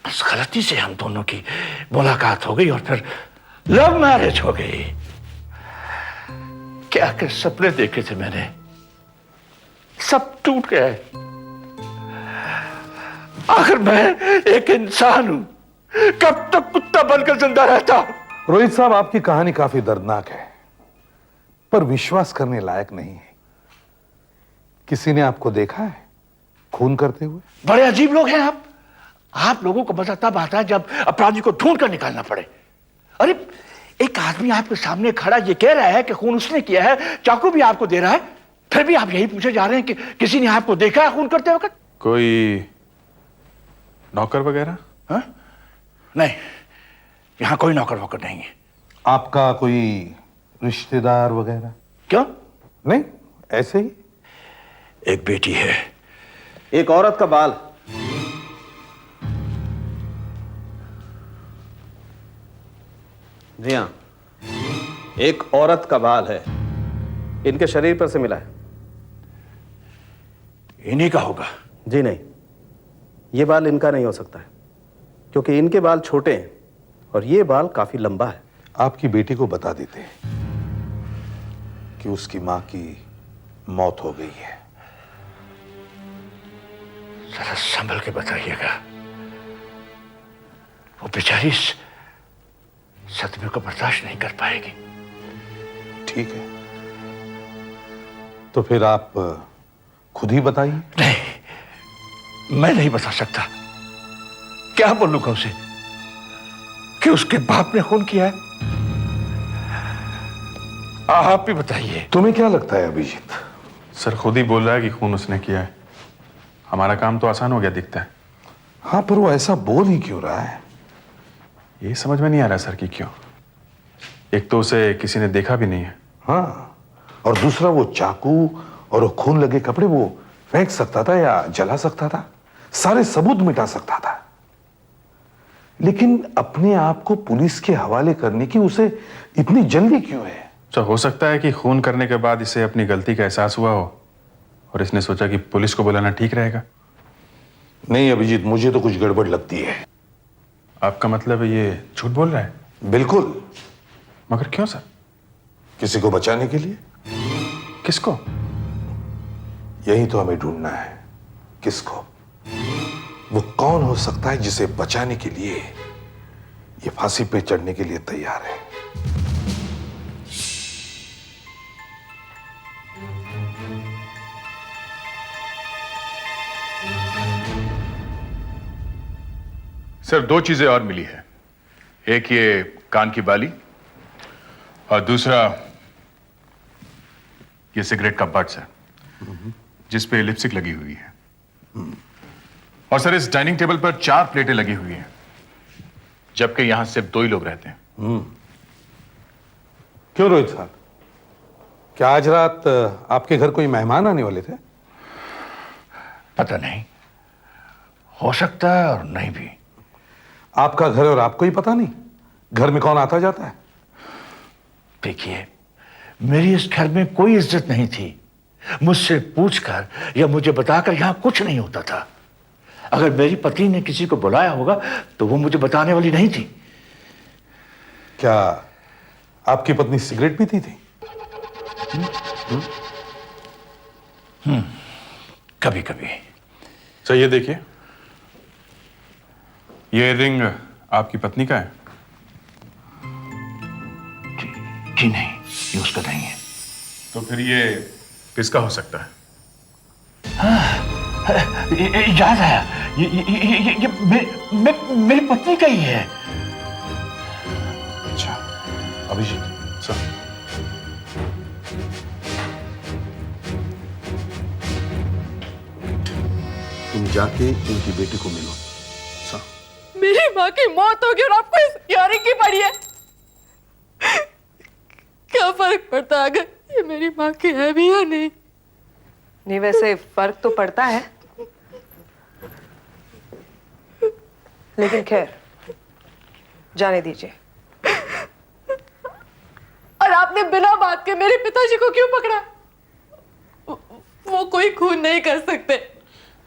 बस गलती से हम दोनों की मुलाकात हो गई और फिर लव मैरिज हो गई। क्या क्या सपने देखे थे मैंने, सब टूट गए। आखिर मैं एक इंसान हूं, कब तक कुत्ता बनकर जिंदा रहता? रोहित साहब, आपकी कहानी काफी दर्दनाक है, पर विश्वास करने लायक नहीं है। किसी ने आपको देखा है खून करते हुए? बड़े अजीब लोग हैं आप लोगों को मजा तब आता है जब अपराधी को ढूंढ कर निकालना पड़े। अरे एक आदमी आपके सामने खड़ा ये कह रहा है कि खून उसने किया है, चाकू भी आपको दे रहा है, फिर भी आप यही पूछे जा रहे हैं कि किसी ने आपको देखा है खून करते वक्त? कोई नौकर वगैरह? हाँ? नहीं, यहां कोई नौकर वोकर नहीं है। आपका कोई रिश्तेदार वगैरह? क्यों? नहीं, ऐसे ही। एक बेटी है। एक औरत का बाल। जी हाँ, एक औरत का बाल है, इनके शरीर पर से मिला है। इन्हीं का होगा? जी नहीं, ये बाल इनका नहीं हो सकता है, क्योंकि इनके बाल छोटे हैं और ये बाल काफी लंबा है। आपकी बेटी को बता देते कि उसकी मां की मौत हो गई है। जरा संभल के बताइएगा, वो बेचारी इस सदमे को बर्दाश्त नहीं कर पाएगी। ठीक है, तो फिर आप खुद ही बताइए। नहीं, मैं नहीं बता सकता। क्या बोलूंगा उसे कि उसके बाप ने खून किया है? आप ही बताइए। तुम्हें क्या लगता है अभिजीत? सर खुद ही बोल रहा है कि खून उसने किया है। हमारा काम तो आसान हो गया दिखता है। हाँ, पर वो ऐसा बोल ही क्यों रहा है? ये समझ में नहीं आ रहा सर कि क्यों। एक तो उसे किसी ने देखा भी नहीं है। हाँ, और दूसरा वो चाकू और वो खून लगे कपड़े वो फेंक सकता था या जला सकता था, सारे सबूत मिटा सकता था। लेकिन अपने आप को पुलिस के हवाले करने की उसे इतनी जल्दी क्यों है? तो हो सकता है कि खून करने के बाद इसे अपनी गलती का एहसास हुआ हो और इसने सोचा कि पुलिस को बुलाना ठीक रहेगा। नहीं अभिजीत, मुझे तो कुछ गड़बड़ लगती है। आपका मतलब ये झूठ बोल रहा है? बिल्कुल। मगर क्यों सर? किसी को बचाने के लिए। किसको? यही तो हमें ढूंढना है, किसको। वो कौन हो सकता है जिसे बचाने के लिए ये फांसी पे चढ़ने के लिए तैयार है। सर, दो चीजें और मिली है। एक ये कान की बाली और दूसरा ये सिगरेट का बट्स है जिस पे लिपस्टिक लगी हुई है। और सर, इस डाइनिंग टेबल पर 4 प्लेटें लगी हुई हैं, जबकि यहां सिर्फ 2 ही लोग रहते हैं। क्यों रोहित साहब, क्या आज रात आपके घर कोई मेहमान आने वाले थे? पता नहीं, हो सकता है और नहीं भी। आपका घर और आपको ही पता नहीं घर में कौन आता जाता है? देखिए, मेरी इस घर में कोई इज्जत नहीं थी। मुझसे पूछकर या मुझे बताकर यहां कुछ नहीं होता था। अगर मेरी पत्नी ने किसी को बुलाया होगा तो वो मुझे बताने वाली नहीं थी। क्या आपकी पत्नी सिगरेट पीती थी? कभी कभी। सर ये देखिए, ये रिंग आपकी पत्नी का है? जी नहीं, ये उसका नहीं है। तो फिर ये किसका हो सकता है? याद आया, ये मेरी पत्नी का ही है। अच्छा अभिजीत, सर तुम जाके इनकी बेटी को मिलो। मेरी माँ की मौत होगी और आपको इस हियरिंग की पड़ी है। क्या फर्क पड़ता है अगर ये मेरी माँ की है भी या नहीं? नहीं, वैसे फर्क तो पड़ता है, लेकिन खैर जाने दीजिए। और आपने बिना बात के मेरे पिताजी को क्यों पकड़ा? वो कोई खून नहीं कर सकते।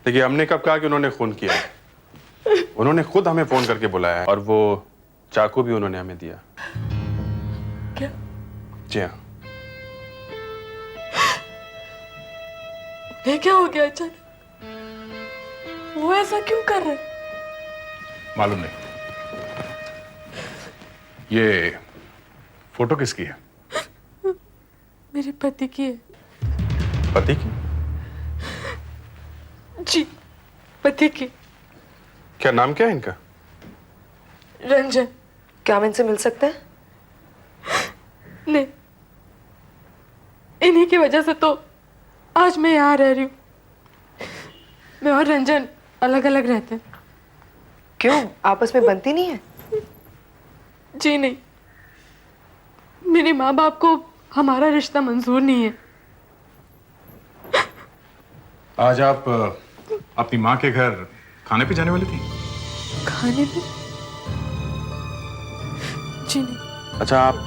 देखिए, हमने कब कहा कि उन्होंने खून किया? उन्होंने खुद हमें फोन करके बुलाया है और वो चाकू भी उन्होंने हमें दिया। क्या? जी हाँ। ये क्या हो गया अचानक? वो ऐसा क्यों कर रहे? मालूम नहीं। ये फोटो किसकी है? मेरे पति की है। पति की? जी, पति की। क्या नाम क्या है इनका? रंजन। क्या हम इनसे मिल सकते हैं? नहीं, इन्हीं की वजह से तो आज मैं यहाँ रह रही हूँ। मैं और रंजन अलग अलग रहते हैं। क्यों, आपस में बनती नहीं है? जी नहीं, मेरे माँ बाप को हमारा रिश्ता मंजूर नहीं है। आज आप अपनी माँ के घर खाने पे जाने वाली थी? खाने पे? जी नहीं। अच्छा, आप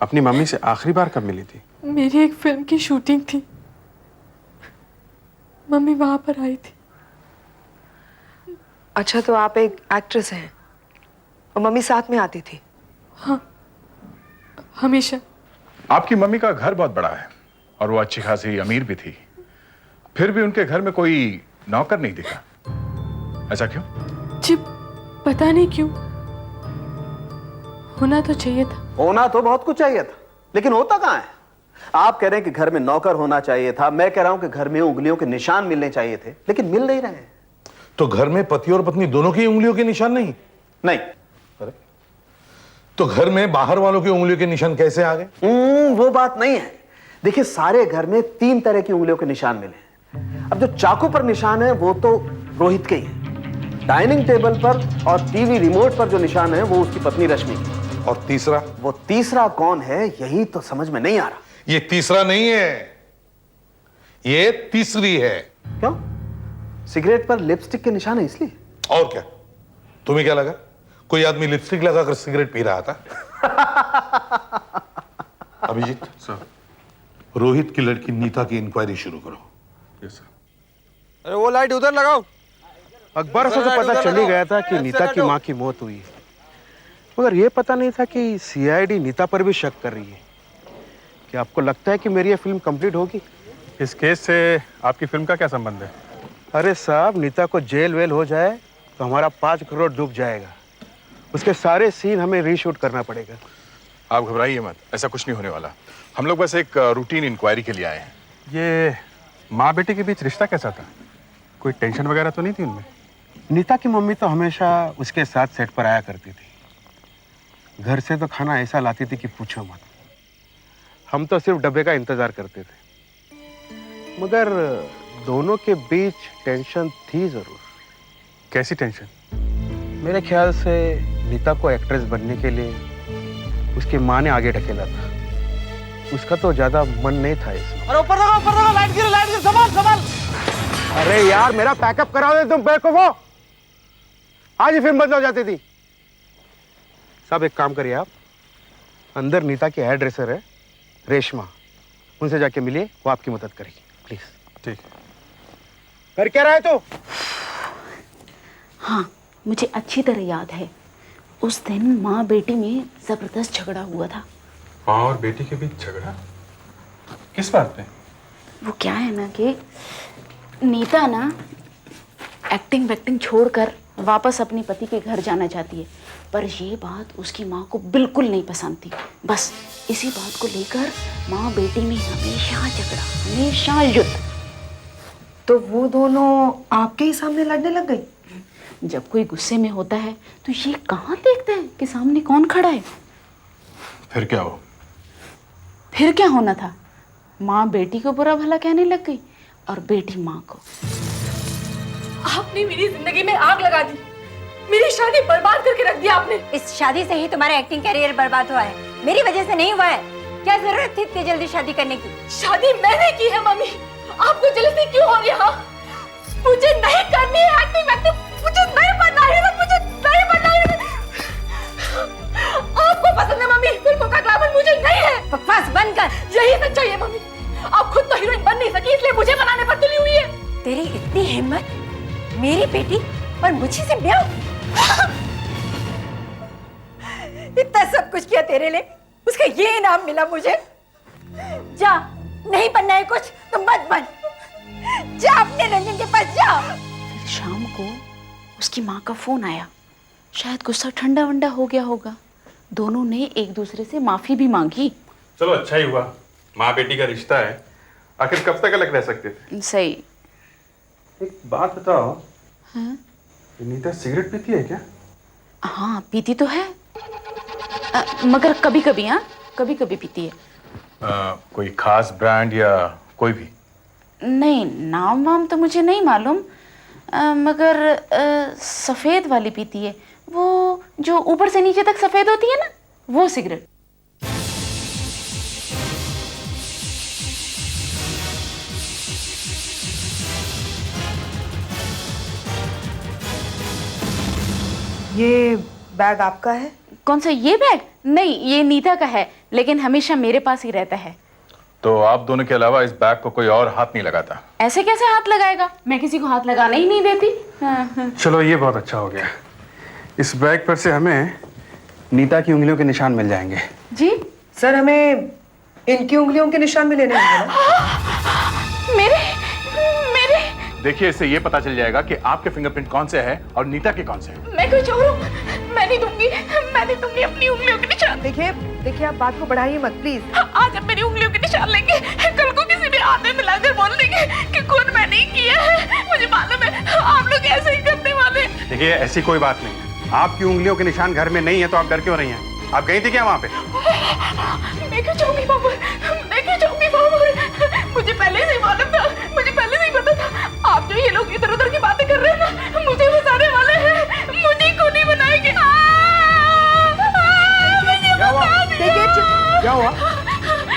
अपनी मम्मी से आखिरी बार कब मिली थी? मेरी एक फिल्म की शूटिंग थी, मम्मी वहां पर आई थी। अच्छा, तो आप एक एक्ट्रेस हैं और मम्मी साथ में आती थी? हाँ, हमेशा। आपकी मम्मी का घर बहुत बड़ा है और वो अच्छी खासी अमीर भी थी, फिर भी उनके घर में कोई नौकर नहीं दिखा। ऐसा क्यों? जी, पता नहीं क्यों। होना तो चाहिए था। होना तो बहुत कुछ चाहिए था, लेकिन होता कहाँ है? आप कह रहे हैं कि घर में नौकर होना चाहिए था, मैं कह रहा हूं कि घर में उंगलियों के निशान मिलने चाहिए थे, लेकिन मिल नहीं रहे हैं। तो घर में पति और पत्नी दोनों की उंगलियों के निशान नहीं? नहीं। अरे, तो घर में बाहर वालों की उंगलियों के निशान कैसे आ गए? वो बात नहीं है। देखिए, सारे घर में 3 तरह की उंगलियों के निशान मिले हैं। अब जो चाकू पर निशान है वो तो रोहित के ही है, डाइनिंग टेबल पर और टीवी रिमोट पर जो निशान है वो उसकी पत्नी रश्मि की। और तीसरा? वो तीसरा कौन है यही तो समझ में नहीं आ रहा। ये तीसरा नहीं है, ये तीसरी है। क्यों? सिगरेट पर लिपस्टिक के निशान है इसलिए? और क्या? तुम्हें क्या लगा कोई आदमी लिपस्टिक लगाकर सिगरेट पी रहा था? अभिजीत सर, रोहित की लड़की नीता की इंक्वायरी शुरू करो। Yes sir. अरे वो लाइट उधर लगाओ। अकबर से तो पता चल ही गया था कि नीता की मां की मौत हुई है, मगर यह पता नहीं था कि सीआईडी नीता पर भी शक कर रही है। क्या आपको लगता है कि मेरी ये फिल्म कंप्लीट होगी? इस केस से आपकी फिल्म का क्या संबंध है? अरे साहब, नीता को जेल वेल हो जाए तो हमारा 5 करोड़ डूब जाएगा। उसके सारे सीन हमें रीशूट करना पड़ेगा। आप घबराइए मत, ऐसा कुछ नहीं होने वाला। हम लोग बस एक रूटीन इंक्वायरी के लिए आए हैं। ये माँ बेटे के बीच रिश्ता कैसा था? कोई टेंशन वगैरह तो नहीं थी उनमें? नीता की मम्मी तो हमेशा उसके साथ सेट पर आया करती थी। घर से तो खाना ऐसा लाती थी कि पूछो मत। हम तो सिर्फ डब्बे का इंतजार करते थे, मगर दोनों के बीच टेंशन थी जरूर। कैसी टेंशन? मेरे ख्याल से नीता को एक्ट्रेस बनने के लिए उसकी माँ ने आगे ढकेला था। उसका तो ज्यादा मन नहीं था इसमें। अरे ऊपर देखो, लाइट गिर, संभाल संभाल। अरे यार, मेरा पैकअप करा दे तुम बेवकूफो। आज ही फिल्म बंद हो जाती थी। साहब, एक काम करिए, आप अंदर नीता की हेयर ड्रेसर है रेशमा, उनसे जाके मिलिए, वो आपकी मदद करेगी प्लीज। ठीक है। कर क्या रहा है तू? हाँ, मुझे अच्छी तरह याद है, उस दिन माँ बेटी में जबरदस्त झगड़ा हुआ था। माँ और बेटी के बीच झगड़ा? किस बात पे? वो क्या है ना कि नीता ना एक्टिंग वैक्टिंग छोड़कर वापस अपने पति के घर जाना चाहती है, पर ये बात उसकी माँ को बिल्कुल नहीं पसंद थी। बस इसी बात को लेकर माँ बेटी में हमेशा झगड़ा, हमेशा युद्ध। तो वो दोनों आपके ही सामने लड़ने लग गई? जब कोई गुस्से में होता है तो ये कहाँ देखता है कि सामने कौन खड़ा है। फिर क्या हो? फिर क्या होना था? माँ बेटी को बुरा भला कहने लग गई और बेटी माँ को। आपने मेरी जिंदगी में आग लगा दी, मेरी शादी बर्बाद करके रख दिया आपने। इस शादी से ही तुम्हारा एक्टिंग करियर बर्बाद हुआ है, मेरी वजह से नहीं हुआ है। क्या जरूरत थी इतनी जल्दी शादी करने की? शादी मैंने की है मम्मी, आपको जल्दी क्यों हो रही है? मुझे नहीं करनी है एक्टिंग वैक्टिंग, मुझे नहीं बनना है, मुझे नहीं बनना है। आपको पसंद है मम्मी, फिल्मों का ग्लैमर मुझे नहीं है। बकवास बंद कर। यही सच्चाई है मम्मी, आप खुद तो हीरोइन बन नहीं सकी, इसलिए मुझे बनाने पर तुली हुई है। तेरी इतनी हिम्मत, मेरी बेटी और मुझे से ब्याह? इतना सब कुछ किया तेरे लिए, उसका ये इनाम मिला मुझे? जा, नहीं बनना है कुछ तो मत बन। जा अपने रंजन के पास जा। फिर शाम को उसकी माँ का फोन आया। शायद गुस्सा ठंडा वंडा हो गया होगा। दोनों ने एक दूसरे से माफी भी मांगी। चलो अच्छा ही हुआ, माँ बेटी का रिश्ता है, आखिर कब तक अलग रह सकते थे। सही। एक बात बताओ, हाँ? नीता सिगरेट पीती है क्या? हाँ पीती तो है, मगर कभी कभी, हाँ कभी कभी पीती है। कोई खास ब्रांड या कोई भी? नहीं, नाम वाम तो मुझे नहीं मालूम, मगर सफेद वाली पीती है, वो जो ऊपर से नीचे तक सफेद होती है ना, वो सिगरेट। ये बैग आपका है? कौन सा ये बैग? नहीं, ये नीता का है, लेकिन हमेशा मेरे पास ही रहता है। तो आप दोनों के अलावा इस बैग को कोई और हाथ नहीं लगाता? ऐसे कैसे हाथ लगाएगा? मैं किसी को हाथ लगाना ही नहीं देती। हाँ। चलो ये बहुत अच्छा हो गया। इस बैग पर से हमें नीता की उंगलियों के निशान मिल जाएंगे। जी सर, हमें इनकी उंगलियों के निशान भी लेने होंगे ना? मेरे मेरे देखिए, इससे ये पता चल जाएगा कि आपके फिंगरप्रिंट कौन से हैं और नीता के कौन से हैं। मैं कुछ और हूँ, मैं नहीं दूंगी अपनी उंगलियों के निशान। देखिए आप बात को बढ़ाइए मत प्लीज। आज हम मेरी उंगलियों के निशान लेंगे, कल को किसी भी हाथ में मिलाकर बोल देंगे कि खून मैंने ही किया है। मुझे मालूम है आप लोग ऐसे ही करने वाले। देखिए ऐसी कोई बात नहीं है। आपकी उंगलियों के निशान घर में नहीं है तो आप डर क्यों रही हैं? आप गई थी क्या वहाँ पे? मैं क्यों जाऊंगी बाबू? मुझे पहले से ही मालूम था, मुझे पहले से ही पता था। आप जो ये लोग इधर उधर की बातें कर रहे हैं ना, मुझे फंसाने वाले हैं, मुझे खूनी बनाएंगे। क्या हुआ?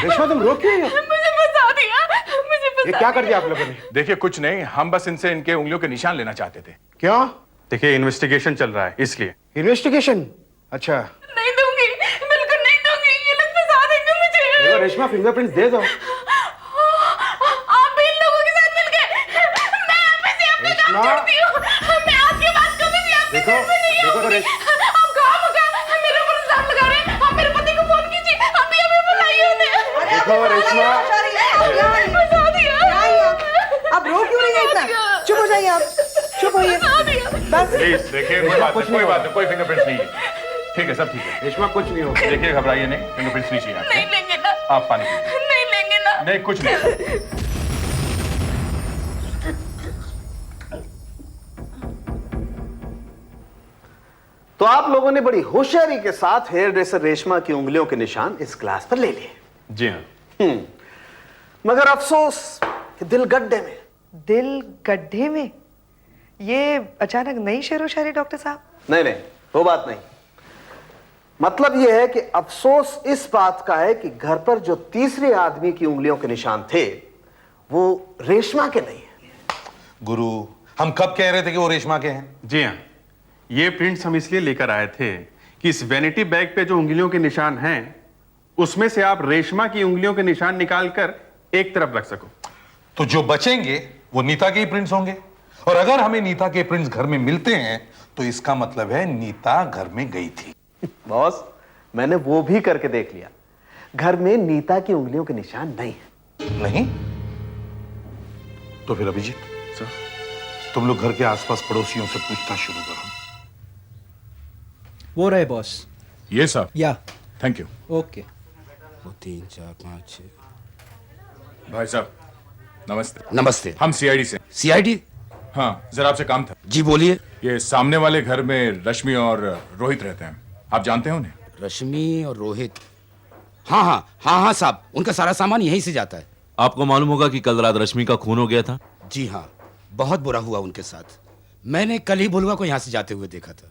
रेशमा तुम रो क्यों रही हो? मुझे फंसा दिया, मुझे ये क्या कर दिया आप लोगों ने? देखिए कुछ नहीं, हम बस इनसे इनके उंगलियों के निशान लेना चाहते थे। क्यों? देखिए इन्वेस्टिगेशन चल रहा है इसलिए। इन्वेस्टिगेशन? अच्छा। नहीं दूंगी, बिल्कुल नहीं दूंगी, ये लोग फंसा देंगे मुझे। रेशमा फिंगरप्रिंट्स दे दो। आप भी इन लोगों के साथ मिल गए। मैं आप से अपना काम छोड़ती हूँ। मैं आपके बात कभी भी आपके साथ में नहीं होगी। आप कहाँ मेरे ऊपर इल्जाम लगा रहे हैं? आप मेरे पति को फोन कीजिए, अभी हमें बुलाइए उन्हें। देखो रेशमा, फंसा दिया। आप रो क्यों रही हैं इतना? चुप हो जाइए आप, चुप होइए बस। प्लीज देखिए, कोई बात नहीं, कोई फिंगरप्रिंट्स नहीं है। ठीक है, सब ठीक है। रेशमा कुछ नहीं होगा। देखिए घबराइए नहीं, फिंगरप्रिंट्स नहीं चाहिए। नहीं लेंगे ना। आप पानी पीजिए। नहीं लेंगे ना। नहीं कुछ नहीं। तो आप लोगों ने बड़ी होशियारी के साथ हेयर ड्रेसर रेशमा की उंगलियों के निशान इस क्लास पर ले लिए। जी हाँ। मगर अफसोस कि दिल गड्ढे में। दिल गड्ढे में? ये अचानक नई शेरो शायरी डॉक्टर साहब? नहीं, वो बात नहीं। मतलब यह है कि अफसोस इस बात का है कि घर पर जो तीसरे आदमी की उंगलियों के निशान थे वो रेशमा के नहीं है। गुरु, हम कब कह रहे थे कि वो रेशमा के हैं? जी हाँ, ये प्रिंट्स हम इसलिए लेकर आए थे कि इस वैनिटी बैग पे जो उंगलियों के निशान हैं उसमें से आप रेशमा की उंगलियों के निशान निकालकर एक तरफ रख सको। तो जो बचेंगे वो नीता के ही प्रिंट्स होंगे, और अगर हमें नीता के प्रिंट्स घर में मिलते हैं तो इसका मतलब है नीता घर में गई थी। बॉस, मैंने वो भी करके देख लिया। घर में नीता की उंगलियों के निशान नहीं है। नहीं? तो फिर अभिजीत सर, तुम लोग घर के आसपास पड़ोसियों से पूछताछ शुरू करो। वो रहे बॉस। ये साहब? या। Thank you. ओके। 3 4 5 6। भाई साहब नमस्ते। नमस्ते। हम सीआईडी से। सीआईडी? हाँ, जरा आपसे काम था। जी बोलिए। ये सामने वाले घर में रश्मि और रोहित रहते हैं, आप जानते हैं उन्हें? रश्मि और रोहित? हाँ साहब, उनका सारा सामान यहीं से जाता है। आपको मालूम होगा कि कल रात रश्मि का खून हो गया था? जी हाँ, बहुत बुरा हुआ उनके साथ। मैंने कल ही भुलवा को यहाँ से जाते हुए देखा था।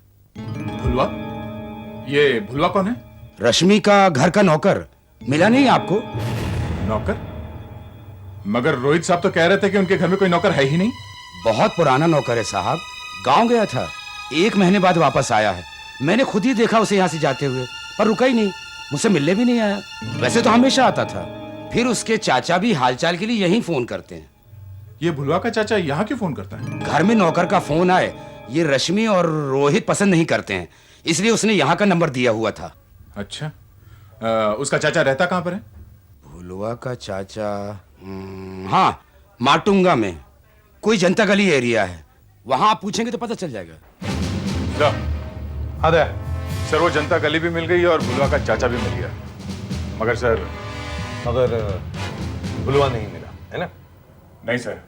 भुलवा? ये भुलवा कौन है? रश्मि का घर का नौकर। मिला नहीं आपको? नौकर? मगर रोहित साहब तो कह रहे थे कि उनके घर में कोई नौकर है ही नहीं। बहुत पुराना नौकर है साहब, गांव गया था, 1 महीने बाद वापस आया है। मैंने खुद ही देखा उसे यहाँ से जाते हुए, पर रुका ही नहीं, मुझसे मिलने भी नहीं आया। वैसे तो हमेशा आता था। फिर उसके चाचा भी हालचाल के लिए यहीं फोन करते हैं। ये भुलवा का चाचा यहाँ क्यों फोन करता है? घर में नौकर का फोन आए ये रश्मि और रोहित पसंद नहीं करते हैं, इसलिए उसने यहाँ का नंबर दिया हुआ था। अच्छा, उसका चाचा रहता कहाँ पर है? भुलवा का चाचा हाँ, माटुंगा में। कोई जनता गली एरिया है, वहां आप पूछेंगे तो पता चल जाएगा। हाँ सर, वो जनता गली भी मिल गई और भुलवा का चाचा भी मिल गया। मगर भुलवा नहीं मिला है ना? नहीं सर,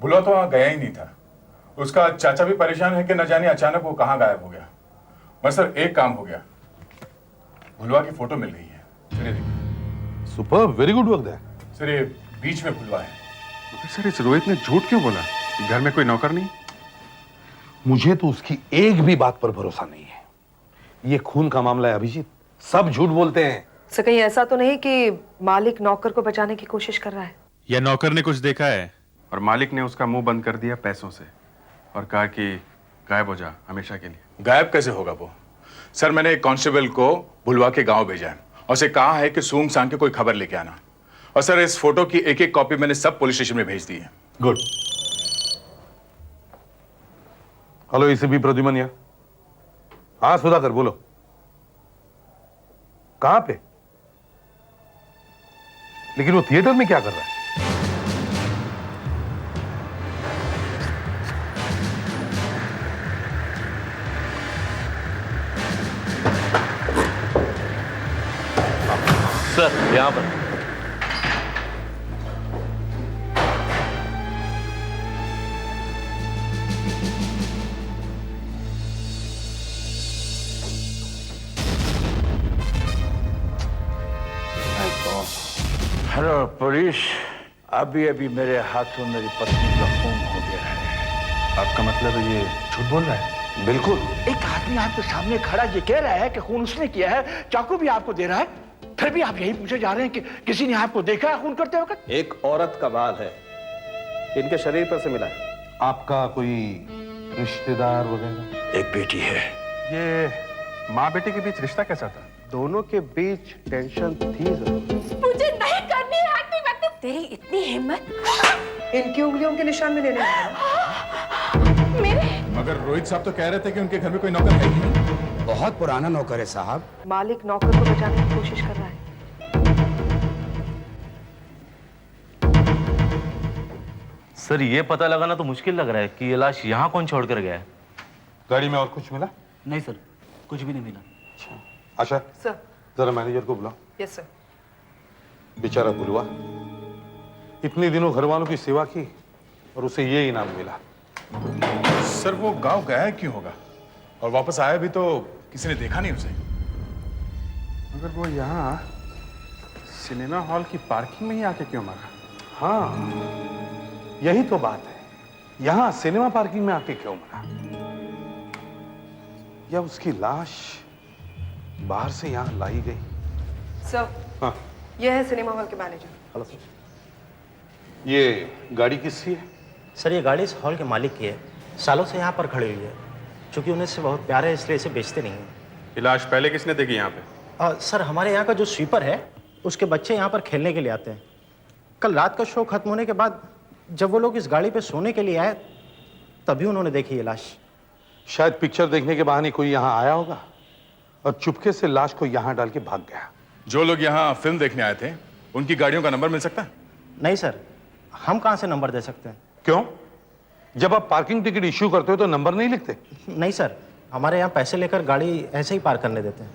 भुलवा तो वहां गया ही नहीं था। उसका चाचा भी परेशान है कि न जाने अचानक वो कहाँ गायब हो गया। बस सर एक काम हो गया, भुलवा की फोटो मिल गई है। सर ये देखिए। Super, very good work that. Sir ये बीच में भुलवा है। सर इस रोहित ने झूठ क्यों बोला? घर में कोई नौकर नहीं? मुझे तो उसकी एक भी बात पर भरोसा नहीं है। ये खून का मामला है अभिजीत, सब झूठ बोलते हैं। सर कहीं ऐसा तो नहीं कि मालिक नौकर को बचाने की कोशिश कर रहा है? या नौकर ने कुछ देखा है और मालिक ने उसका मुंह बंद कर दिया पैसों से और कहा कि गायब हो जा हमेशा के लिए। गायब कैसे होगा वो? सर मैंने एक कांस्टेबल को भुलवा के गांव भेजा है और उसे कहा है कि सूंघ सांग के कोई खबर लेके आना। और सर इस फोटो की एक एक कॉपी मैंने सब पुलिस स्टेशन में भेज दी है। गुड। Hello ACP Pradyuman. हाँ सुधाकर बोलो, कहां पे? लेकिन वो थिएटर में क्या कर रहा है? सर यहां पर। हेलो पुलिस, अभी अभी मेरे हाथों मेरी पत्नी का खून हो गया है। आपका मतलब ये झूठ बोल रहा है? बिल्कुल। एक आदमी आपके सामने खड़ा ये कह रहा है कि खून उसने किया है, चाकू भी आपको दे रहा है, फिर भी आप यही पूछे जा रहे हैं कि किसी ने आपको देखा है खून करते वक्त? एक औरत का बाल है, इनके शरीर पर से मिला है। आपका कोई रिश्तेदार वगैरह? एक बेटी है। ये माँ बेटे के बीच रिश्ता कैसा था? दोनों के बीच टेंशन थी जरूर। मुझे नहीं करनी है एक्टिंग वैक्टिंग। तेरी इतनी हिम्मत! इनकी उंगलियों के निशान में लेने मेरे? मगर रोहित साहब तो कह रहे थे कि उनके घर में कोई नौकर है ही नहीं। बहुत पुराना नौकर है साहब। मालिक नौकर को बचाने की कोशिश कर रहा है। सर ये पता लगाना तो मुश्किल लग रहा है कि ये लाश यहाँ कौन छोड़ कर गया है। गाड़ी में और कुछ मिला? नहीं सर, कुछ भी नहीं मिला। आशा सर। जरा मैनेजर को बुलाओ। Yes sir. बेचारा भुलवा, इतने दिनों घर वालों की सेवा की और उसे ये इनाम मिला। सर वो गांव गया क्यों होगा? और वापस आया भी तो किसी ने देखा नहीं उसे। मगर वो यहाँ सिनेमा हॉल की पार्किंग में ही आके क्यों मरा? हाँ यही तो बात है, यहाँ सिनेमा पार्किंग में आके क्यों मरा? या उसकी लाश बाहर से यहाँ लाई गई? सर। हाँ। यह है सिनेमा हॉल के मैनेजर। Hello sir. ये गाड़ी किसकी है? सर ये गाड़ी इस हॉल के मालिक की है, सालों से यहाँ पर खड़ी हुई है। चूंकि उन्हें इससे बहुत प्यार है इसलिए इसे बेचते नहीं हैं। ये लाश पहले किसने देखी यहाँ पे? सर हमारे यहाँ का जो स्वीपर है उसके बच्चे यहाँ पर खेलने के लिए आते हैं। कल रात का शो खत्म होने के बाद जब वो लोग इस गाड़ी पे सोने के लिए आए तभी उन्होंने देखी ये लाश। शायद पिक्चर देखने के बहाने कोई यहाँ आया होगा और चुपके से लाश को यहाँ डाल के भाग गया। जो लोग यहाँ फिल्म देखने आए थे उनकी गाड़ियों का नंबर मिल सकता है? नहीं सर, हम कहाँ से नंबर दे सकते हैं। क्यों? जब आप पार्किंग टिकट इश्यू करते हो तो नंबर नहीं लिखते? नहीं सर, हमारे यहाँ पैसे लेकर गाड़ी ऐसे ही पार्क करने देते हैं।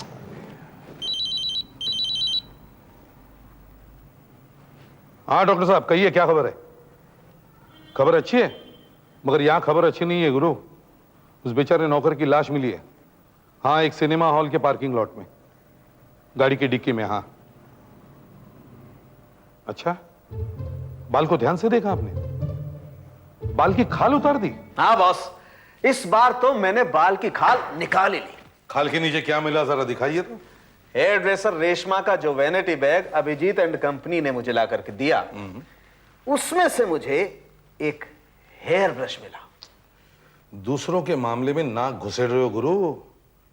हाँ डॉक्टर साहब कहिए, क्या खबर है? खबर अच्छी है, मगर यहाँ खबर अच्छी नहीं है गुरु। उस बेचारे नौकर की लाश मिली है। हाँ, एक सिनेमा हॉल के पार्किंग लॉट में, गाड़ी की डिक्की में। हाँ। अच्छा, बाल को ध्यान से देखा आपने? बाल की खाल उतार दी? हाँ बॉस, इस बार तो मैंने बाल की खाल निकाल ही ली। खाल के नीचे क्या मिला जरा दिखाइए तो। हेयर ड्रेसर रेशमा का जो vanity bag Abhijeet and company ने मुझे ला करके दिया, उसमें से मुझे एक हेयर ब्रश मिला। दूसरों के मामले में नाक घुसेड़ रहे हो गुरु।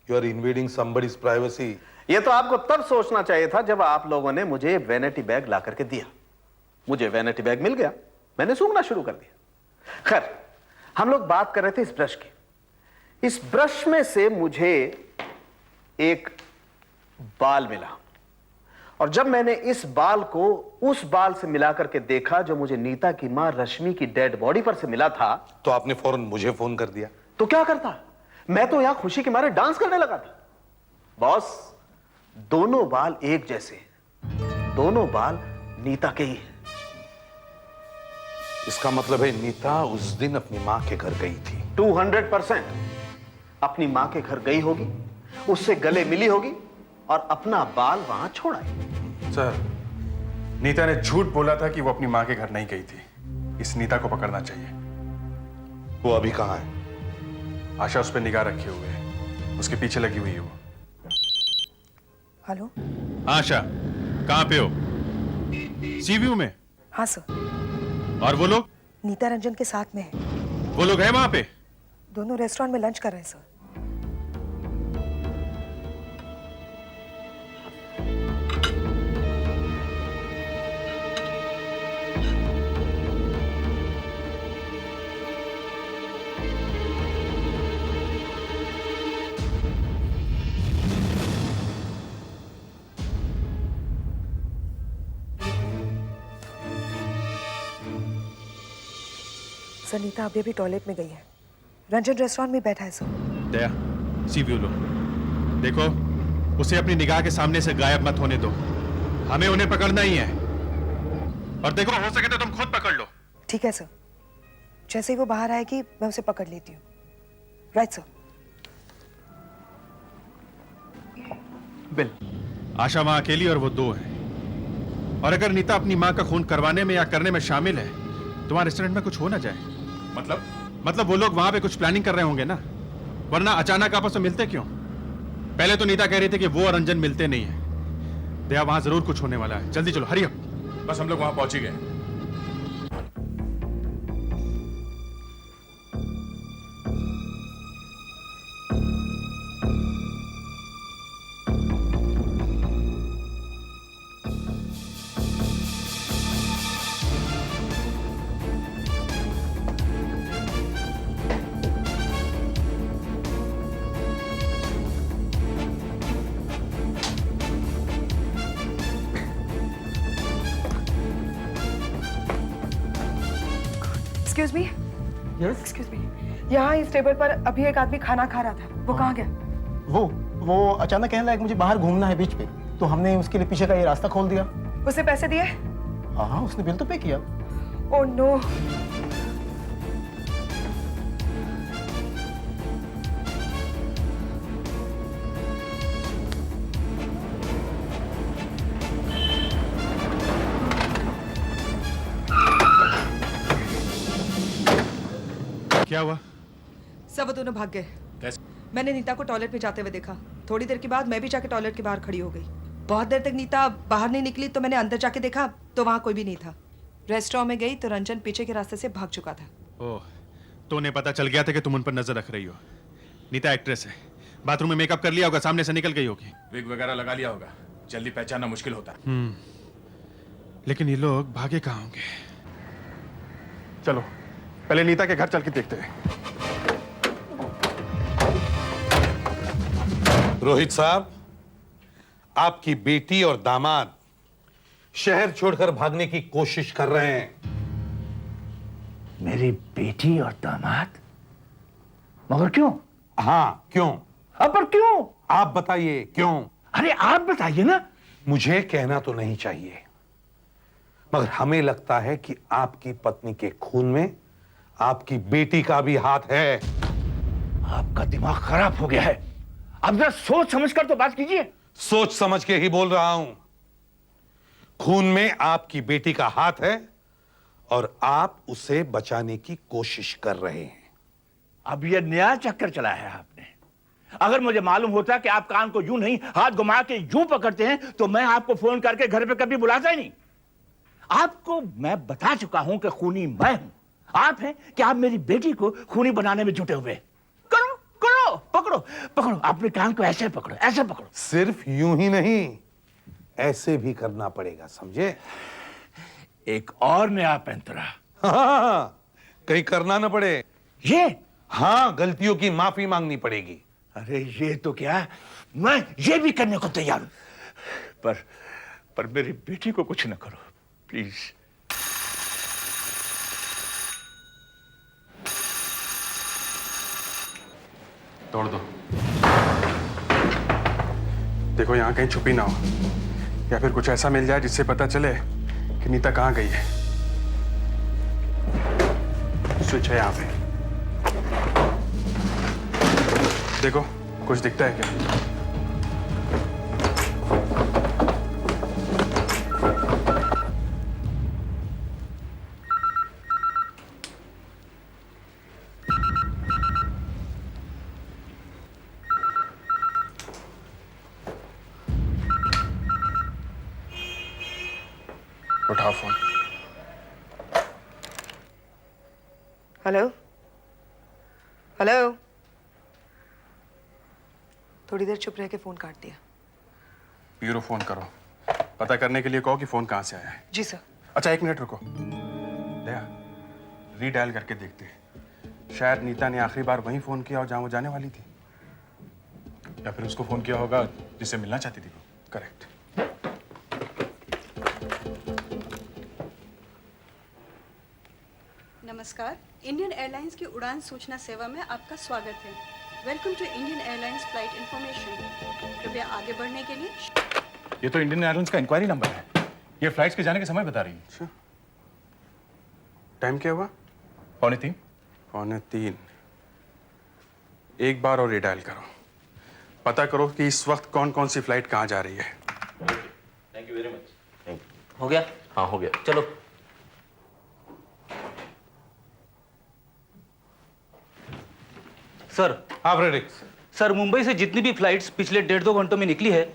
You are invading somebody's privacy. ये तो आपको तब सोचना चाहिए था जब आप लोगों ने मुझे वैनिटी बैग ला करके दिया। मुझे वैनिटी बैग मिल गया, मैंने सूंघना शुरू कर दिया। खैर, हम लोग बात कर रहे थे इस ब्रश की। इस ब्रश में से मुझे एक बाल मिला और जब मैंने इस बाल को उस बाल से मिला करके देखा जो मुझे नीता की मां रश्मि की डेड बॉडी पर से मिला था, तो आपने फौरन मुझे फोन कर दिया। तो क्या करता, मैं तो यहां खुशी के मारे डांस करने लगा था। बॉस, दोनों बाल एक जैसे हैं, दोनों बाल नीता के ही हैं। इसका मतलब है नीता उस दिन अपनी मां के घर गई थी। 200% अपनी मां के घर गई होगी, उससे गले मिली होगी और अपना बाल वहां छोड़ा है। सर, नीता ने झूठ बोला था कि वो अपनी मां के घर नहीं गई थी। इस नीता को पकड़ना चाहिए। वो अभी कहां है? आशा उस पर निगाह रखे हुए है, उसके पीछे लगी हुई है वो। हेलो। आशा, कहां पे हो? सीव्यू में? हाँ सर। और वो लोग? नीता रंजन के साथ में है। वो लोग हैं वहां पे? दोनों रेस्टोरेंट में लंच कर रहे हैं सर। सर, नीता अभी अभी टॉयलेट में गई है। रंजन रेस्टोरेंट में बैठा है सर। दया, सीव्यू लो। देखो, उसे अपनी निगाह के सामने से गायब मत होने दो। हमें उन्हें पकड़ना ही है। और देखो, हो सके तो तुम खुद पकड़ लो। ठीक है सर, जैसे ही वो बाहर आएगी मैं उसे पकड़ लेती हूँ। Right sir. बिल। आशा वहां अकेली और वो दो हैं। और अगर नीता अपनी मां का खून करवाने में या करने में शामिल है तो वहां रेस्टोरेंट में कुछ हो ना जाए। मतलब वो लोग वहां पे कुछ प्लानिंग कर रहे होंगे ना, वरना अचानक आपस में मिलते क्यों? पहले तो नीता कह रही थी कि वो और रंजन मिलते नहीं है। दया, वहां जरूर कुछ होने वाला है। जल्दी चलो, हरी अप। बस हम लोग वहां पहुंच ही गए। Excuse me. Yes, excuse me. यहाँ इस टेबल पर अभी एक आदमी खाना खा रहा था, वो कहाँ गया? वो अचानक कहने लगा मुझे बाहर घूमना है बीच पे, तो हमने उसके लिए पीछे का ये रास्ता खोल दिया। उसे पैसे दिए? हाँ, उसने बिल तो पे किया। Oh no. क्या हुआ? सब वो दोनों भाग गए। कैसे? मैंने नीता को टॉयलेट में जाते हुए देखा। थोड़ी देर के बाद मैं भी जाके टॉयलेट के बाहर खड़ी हो गई। बहुत देर तक नीता बाहर नहीं निकली तो मैंने अंदर जाके देखा तो वहां कोई भी नहीं था। रेस्टोरेंट में गई तो रंजन पीछे के रास्ते से भाग चुका था। ओह, तो उन्हें पता चल गया था कि तुम उन पर नजर रख रही हो। नीता एक्ट्रेस है, बाथरूम में मेकअप कर लिया होगा, सामने से निकल गई होगी। विग वगैरह लगा लिया होगा, जल्दी पहचानना मुश्किल होता। लेकिन ये लोग भागे कहाँ होंगे? चलो पहले नीता के घर चल के देखते हैं। रोहित साहब, आपकी बेटी और दामाद शहर छोड़कर भागने की कोशिश कर रहे हैं। मेरी बेटी और दामाद? मगर क्यों? हाँ, क्यों? अब पर क्यों? आप बताइए क्यों? अरे आप बताइए ना। मुझे कहना तो नहीं चाहिए, मगर हमें लगता है कि आपकी पत्नी के खून में आपकी बेटी का भी हाथ है। आपका दिमाग खराब हो गया है। अब जरा सोच समझ कर तो बात कीजिए। सोच समझ के ही बोल रहा हूं। खून में आपकी बेटी का हाथ है और आप उसे बचाने की कोशिश कर रहे हैं। अब यह नया चक्कर चलाया है आपने। अगर मुझे मालूम होता कि आप कान को यूं नहीं हाथ घुमा के यूं पकड़ते हैं तो मैं आपको फोन करके घर पे कभी बुलाता ही नहीं। आपको मैं बता चुका हूं कि खूनी मैं हूं। आप हैं कि आप मेरी बेटी को खूनी बनाने में जुटे हुए। करो करो, पकड़ो पकड़ो, अपने कान को ऐसे पकड़ो, ऐसे पकड़ो। सिर्फ यूं ही नहीं, ऐसे भी करना पड़ेगा, समझे? एक और नया पैंतरा। हाँ, कहीं करना ना पड़े। ये? हाँ, गलतियों की माफी मांगनी पड़ेगी। अरे ये तो क्या, मैं ये भी करने को तैयार हूं। पर पर मेरी बेटी को कुछ न करो प्लीज। तोड़ दो। देखो यहाँ कहीं छुपी ना हो, या फिर कुछ ऐसा मिल जाए जिससे पता चले कि नीता कहाँ गई है। स्विच है यहाँ पे, देखो कुछ दिखता है क्या? उठाओ फोन। Hello hello. थोड़ी देर चुप रह के फोन काट दिया। ब्यूरो फोन करो, पता करने के लिए कहो कि फोन कहाँ से आया है। जी सर। अच्छा 1 मिनट रुको, दया रीडायल करके देखते हैं। शायद नीता ने आखिरी बार वहीं फोन किया और जहाँ वो जाने वाली थी, या फिर उसको फोन किया होगा जिससे मिलना चाहती थी वो। करेक्ट। नमस्कार, इंडियन एयरलाइंस की उड़ान सूचना सेवा में आपका स्वागत है। Welcome to Indian Airlines flight information. कृपया आगे बढ़ने के लिए। ये तो इंडियन एयरलाइंस का इंक्वायरी नंबर है। ये फ्लाइट्स के जाने के समय बता रही है। अच्छा, टाइम क्या हुआ? 2:45। 2:45। एक बार और रिडायल करो, पता करो कि इस वक्त कौन कौन सी फ्लाइट कहाँ जा रही है। Thank you very much. हो गया? हाँ हो गया, चलो। सर। हाँ फ्रेडरिक्स। सर, मुंबई से जितनी भी फ्लाइट्स पिछले 1.5-2 घंटों में निकली है,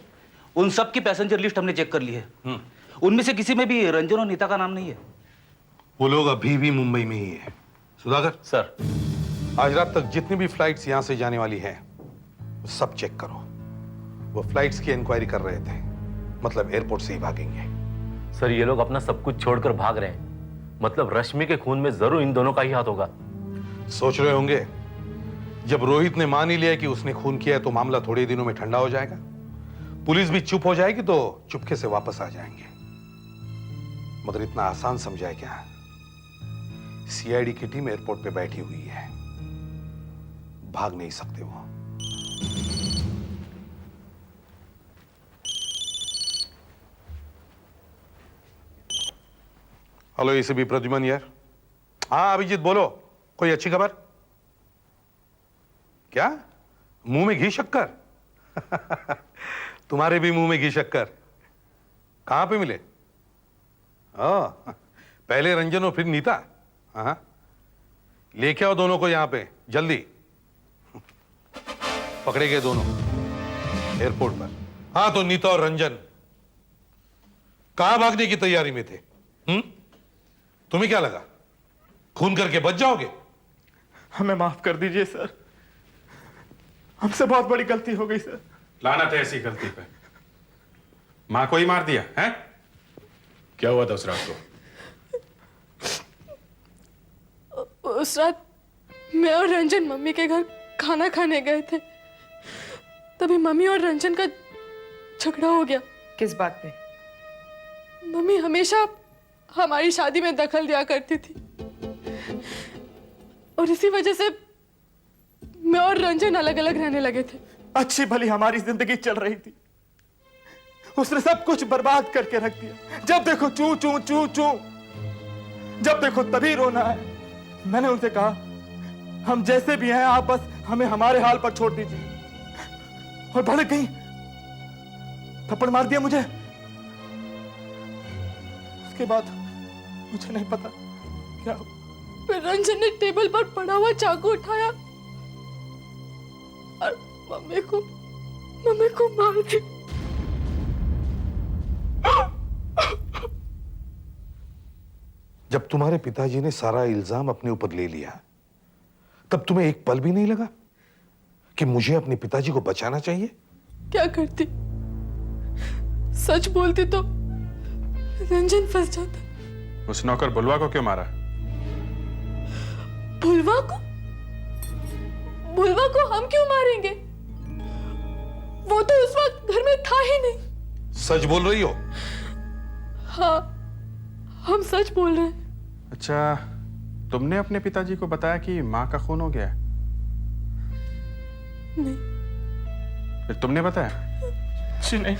उन सब की पैसेंजर लिस्ट हमने चेक कर ली है। उनमें से किसी में भी रंजन और नीता का नाम नहीं है। वो लोग अभी भी मुंबई में ही है। सुधाकर सर, आज रात तक जितनी भी फ्लाइट्स यहां से जाने वाली हैं, वो सब चेक करो। वो फ्लाइट्स की इंक्वायरी कर रहे थे, मतलब एयरपोर्ट से ही भागेंगे। सर ये लोग अपना सब कुछ छोड़कर भाग रहे हैं, मतलब रश्मि के खून में जरूर इन दोनों का ही हाथ होगा। सोच रहे होंगे जब रोहित ने मान ही लिया कि उसने खून किया है तो मामला थोड़े ही दिनों में ठंडा हो जाएगा, पुलिस भी चुप हो जाएगी तो चुपके से वापस आ जाएंगे। मगर इतना आसान समझा है क्या? सीआईडी की टीम एयरपोर्ट पे बैठी हुई है, भाग नहीं सकते वो। हेलो एसीपी प्रद्युमन यार। हाँ अभिजीत बोलो, कोई अच्छी खबर? क्या मुंह में घी शक्कर? तुम्हारे भी मुंह में घी शक्कर? कहां पे मिले? पहले रंजन और फिर नीता? हाँ लेके आओ दोनों को यहां पे जल्दी। पकड़े गए दोनों एयरपोर्ट पर। हाँ तो नीता और रंजन कहां भागने की तैयारी में थे? तुम्हें क्या लगा खून करके बच जाओगे? हमें माफ कर दीजिए सर, हमसे बहुत बड़ी गलती हो गई सर। लानत है ऐसी गलती पे। मां को ही मार दिया है? क्या हुआ था उस रात को? उस रात मैं और रंजन मम्मी के घर खाना खाने गए थे, तभी मम्मी और रंजन का झगड़ा हो गया। किस बात पे? मम्मी हमेशा हमारी शादी में दखल दिया करती थी और इसी वजह से मैं और रंजन अलग अलग रहने लगे थे। अच्छी भली हमारी जिंदगी चल रही थी, उसने सब कुछ बर्बाद करके रख दिया। जब देखो चू चू चू चू, जब देखो तभी रोना है। मैंने उनसे कहा हम जैसे भी हैं आप बस हमें हमारे हाल पर छोड़ दीजिए, और भड़क गई, थप्पड़ मार दिया मुझे। उसके बाद मुझे नहीं पता क्या। फिर रंजन ने टेबल पर पड़ा हुआ चाकू उठाया और मम्मी को मार दी। जब तुम्हारे पिताजी ने सारा इल्जाम अपने ऊपर ले लिया, तब तुम्हें एक पल भी नहीं लगा कि मुझे अपने पिताजी को बचाना चाहिए? क्या करती? सच बोलती तो रंजन फंस जाता। उस नौकर बुलवा को क्यों मारा? बुलवा को? बुलवा को हम क्यों मारेंगे? वो तो उस वक्त घर में था ही नहीं। सच बोल रही हो? हाँ, हम सच बोल रहे हैं। अच्छा, तुमने अपने पिताजी को बताया कि माँ का खून हो गया है? नहीं। फिर तुमने बताया? जी नहीं।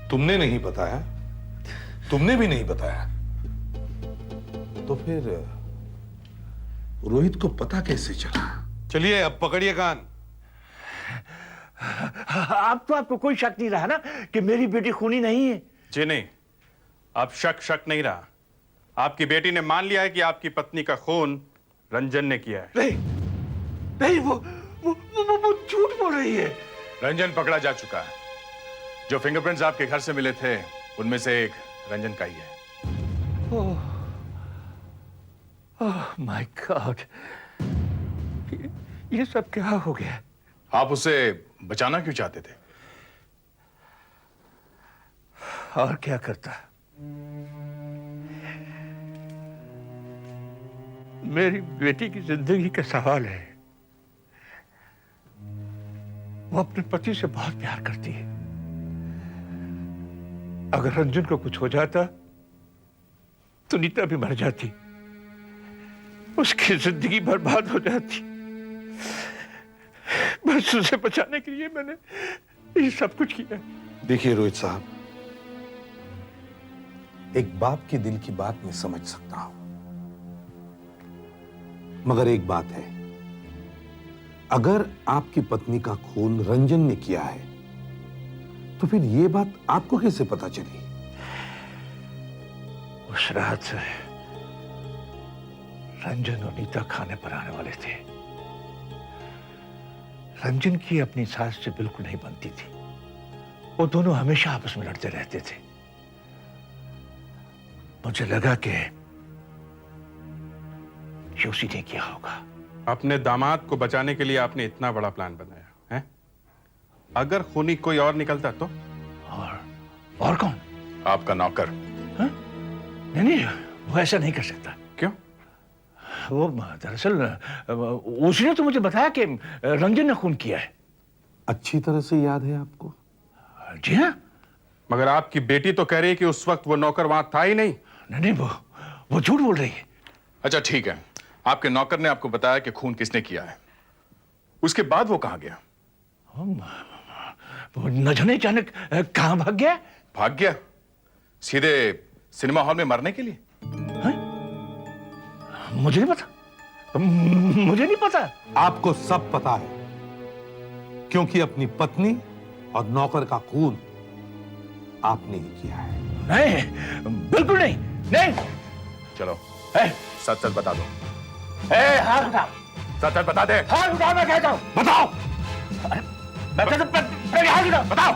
तुमने नहीं बताया, तुमने भी नहीं बताया, तो फिर रोहित को पता कैसे चला? चलिए अब पकड़िए कान। अब तो आपको कोई शक नहीं रहा ना कि मेरी बेटी खूनी नहीं है? जी नहीं, अब शक नहीं रहा। आपकी बेटी ने मान लिया है कि आपकी पत्नी का खून रंजन ने किया है। नहीं, वो झूठ बोल रही है। रंजन पकड़ा जा चुका है। जो फिंगरप्रिंट्स आपके घर से मिले थे उनमें से एक रंजन का ही है। ओह माय गॉड, ये सब क्या हो गया? आप उसे बचाना क्यों चाहते थे? और क्या करता? मेरी बेटी की जिंदगी का सवाल है। वो अपने पति से बहुत प्यार करती है। अगर रंजन को कुछ हो जाता तो नीता भी मर जाती, उसकी जिंदगी बर्बाद हो जाती। बस उसे बचाने के लिए मैंने ये सब कुछ किया। देखिए रोहित साहब, एक बाप के दिल की बात मैं समझ सकता हूं, मगर एक बात है, अगर आपकी पत्नी का खून रंजन ने किया है तो फिर यह बात आपको कैसे पता चली? उस रात रंजन और नीता खाने पर आने वाले थे। रंजन की अपनी सास से बिल्कुल नहीं बनती थी। वो दोनों हमेशा आपस में लड़ते रहते थे। मुझे लगा कि ये उसी ने किया होगा। अपने दामाद को बचाने के लिए आपने इतना बड़ा प्लान बनाया है? अगर खूनी कोई और निकलता तो? और कौन? आपका नौकर। नहीं, वो ऐसा नहीं कर सकता। क्यों? वो दरअसल उसने तो मुझे बताया कि रंजन ने खून किया है। अच्छी तरह से याद है आपको? जी हाँ। मगर आपकी बेटी तो कह रही है कि उस वक्त वो नौकर वहां था ही नहीं। नहीं, वो झूठ बोल रही है। अच्छा ठीक है, आपके नौकर ने आपको बताया कि खून किसने किया है। उसके बाद वो कहां गया? वो न जाने अचानक कहां भाग गया? भाग गया? सीधे सिनेमा हॉल में मरने के लिए? मुझे नहीं पता, मुझे नहीं पता। आपको सब पता है, क्योंकि अपनी पत्नी और नौकर का खून आपने ही किया है। नहीं, बिल्कुल नहीं। नहीं। चलो सच सच बता दो। हाथ उठा। सच सच बता दे। हाथ उठा, मैं कहता हूं। बताओ। अरे मैं कहता हूं, हाथ उठा। बताओ।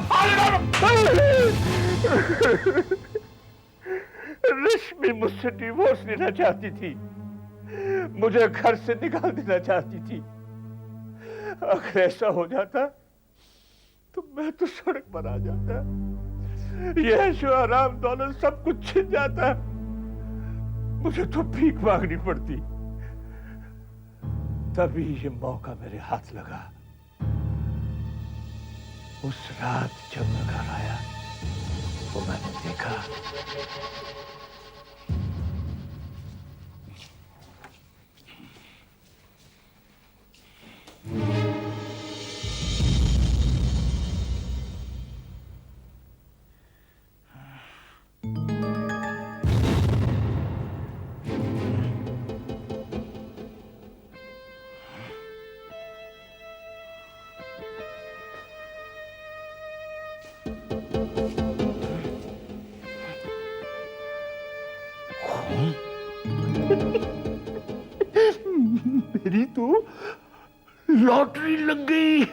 रश्मि मुझसे डिवोर्स लेना चाहती थी, मुझे घर से निकाल देना चाहती थी। अगर ऐसा हो जाता तो मैं तो सड़क पर आ जाता। यह ऐशो आराम दौलत सब कुछ छिन जाता। मुझे तो भीख मांगनी पड़ती। तभी ये मौका मेरे हाथ लगा। उस रात जब मैं घर आया तो मैंने देखा मेरी तो लॉटरी लग गई।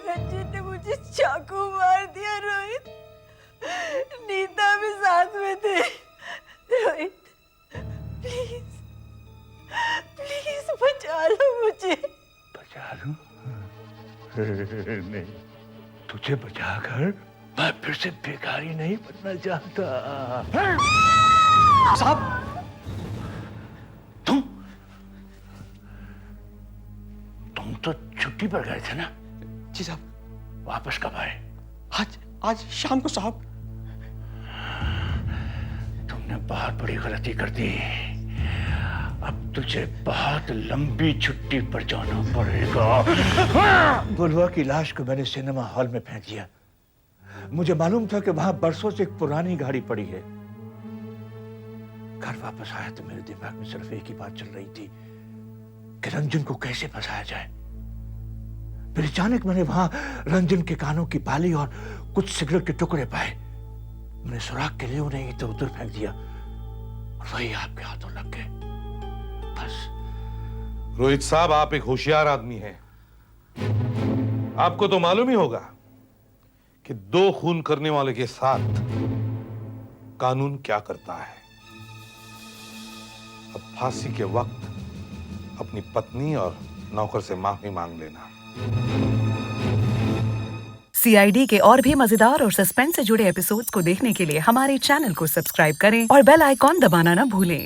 रंजन ने मुझे चाकू मार दिया। रोहित, नीता भी साथ में थे। रोहित प्लीज प्लीज बचा लो मुझे। बचा लो? नहीं, तुझे बचाकर मैं फिर से भिखारी नहीं बनना चाहता। साहब, छुट्टी पर गए थे ना? जी साहब। वापस कब आए? आज आज शाम को साहब। तुमने बहुत बड़ी गलती कर दी। अब तुझे बहुत लंबी छुट्टी पर जाना पड़ेगा। बुलवा की लाश को मैंने सिनेमा हॉल में फेंक दिया। मुझे मालूम था कि वहां बरसों से एक पुरानी गाड़ी पड़ी है। घर वापस आया तो मेरे दिमाग में सिर्फ एक ही बात चल रही थी कि रंजन को कैसे फंसाया जाए। फिर अचानक मैंने वहां रंजन के कानों की बाली और कुछ सिगरेट के टुकड़े पाए। मैंने सुराग के लिए उन्हें इधर उधर फेंक दिया और वही आपके हाथों लग गए। बस। रोहित साहब, आप एक होशियार आदमी हैं। आपको तो मालूम ही होगा कि 2 खून करने वाले के साथ कानून क्या करता है। अब फांसी के वक्त अपनी पत्नी और नौकर से माफी मांग लेना। CID के और भी मजेदार और सस्पेंस से जुड़े एपिसोड्स को देखने के लिए हमारे चैनल को सब्सक्राइब करें और बेल आइकॉन दबाना ना भूलें।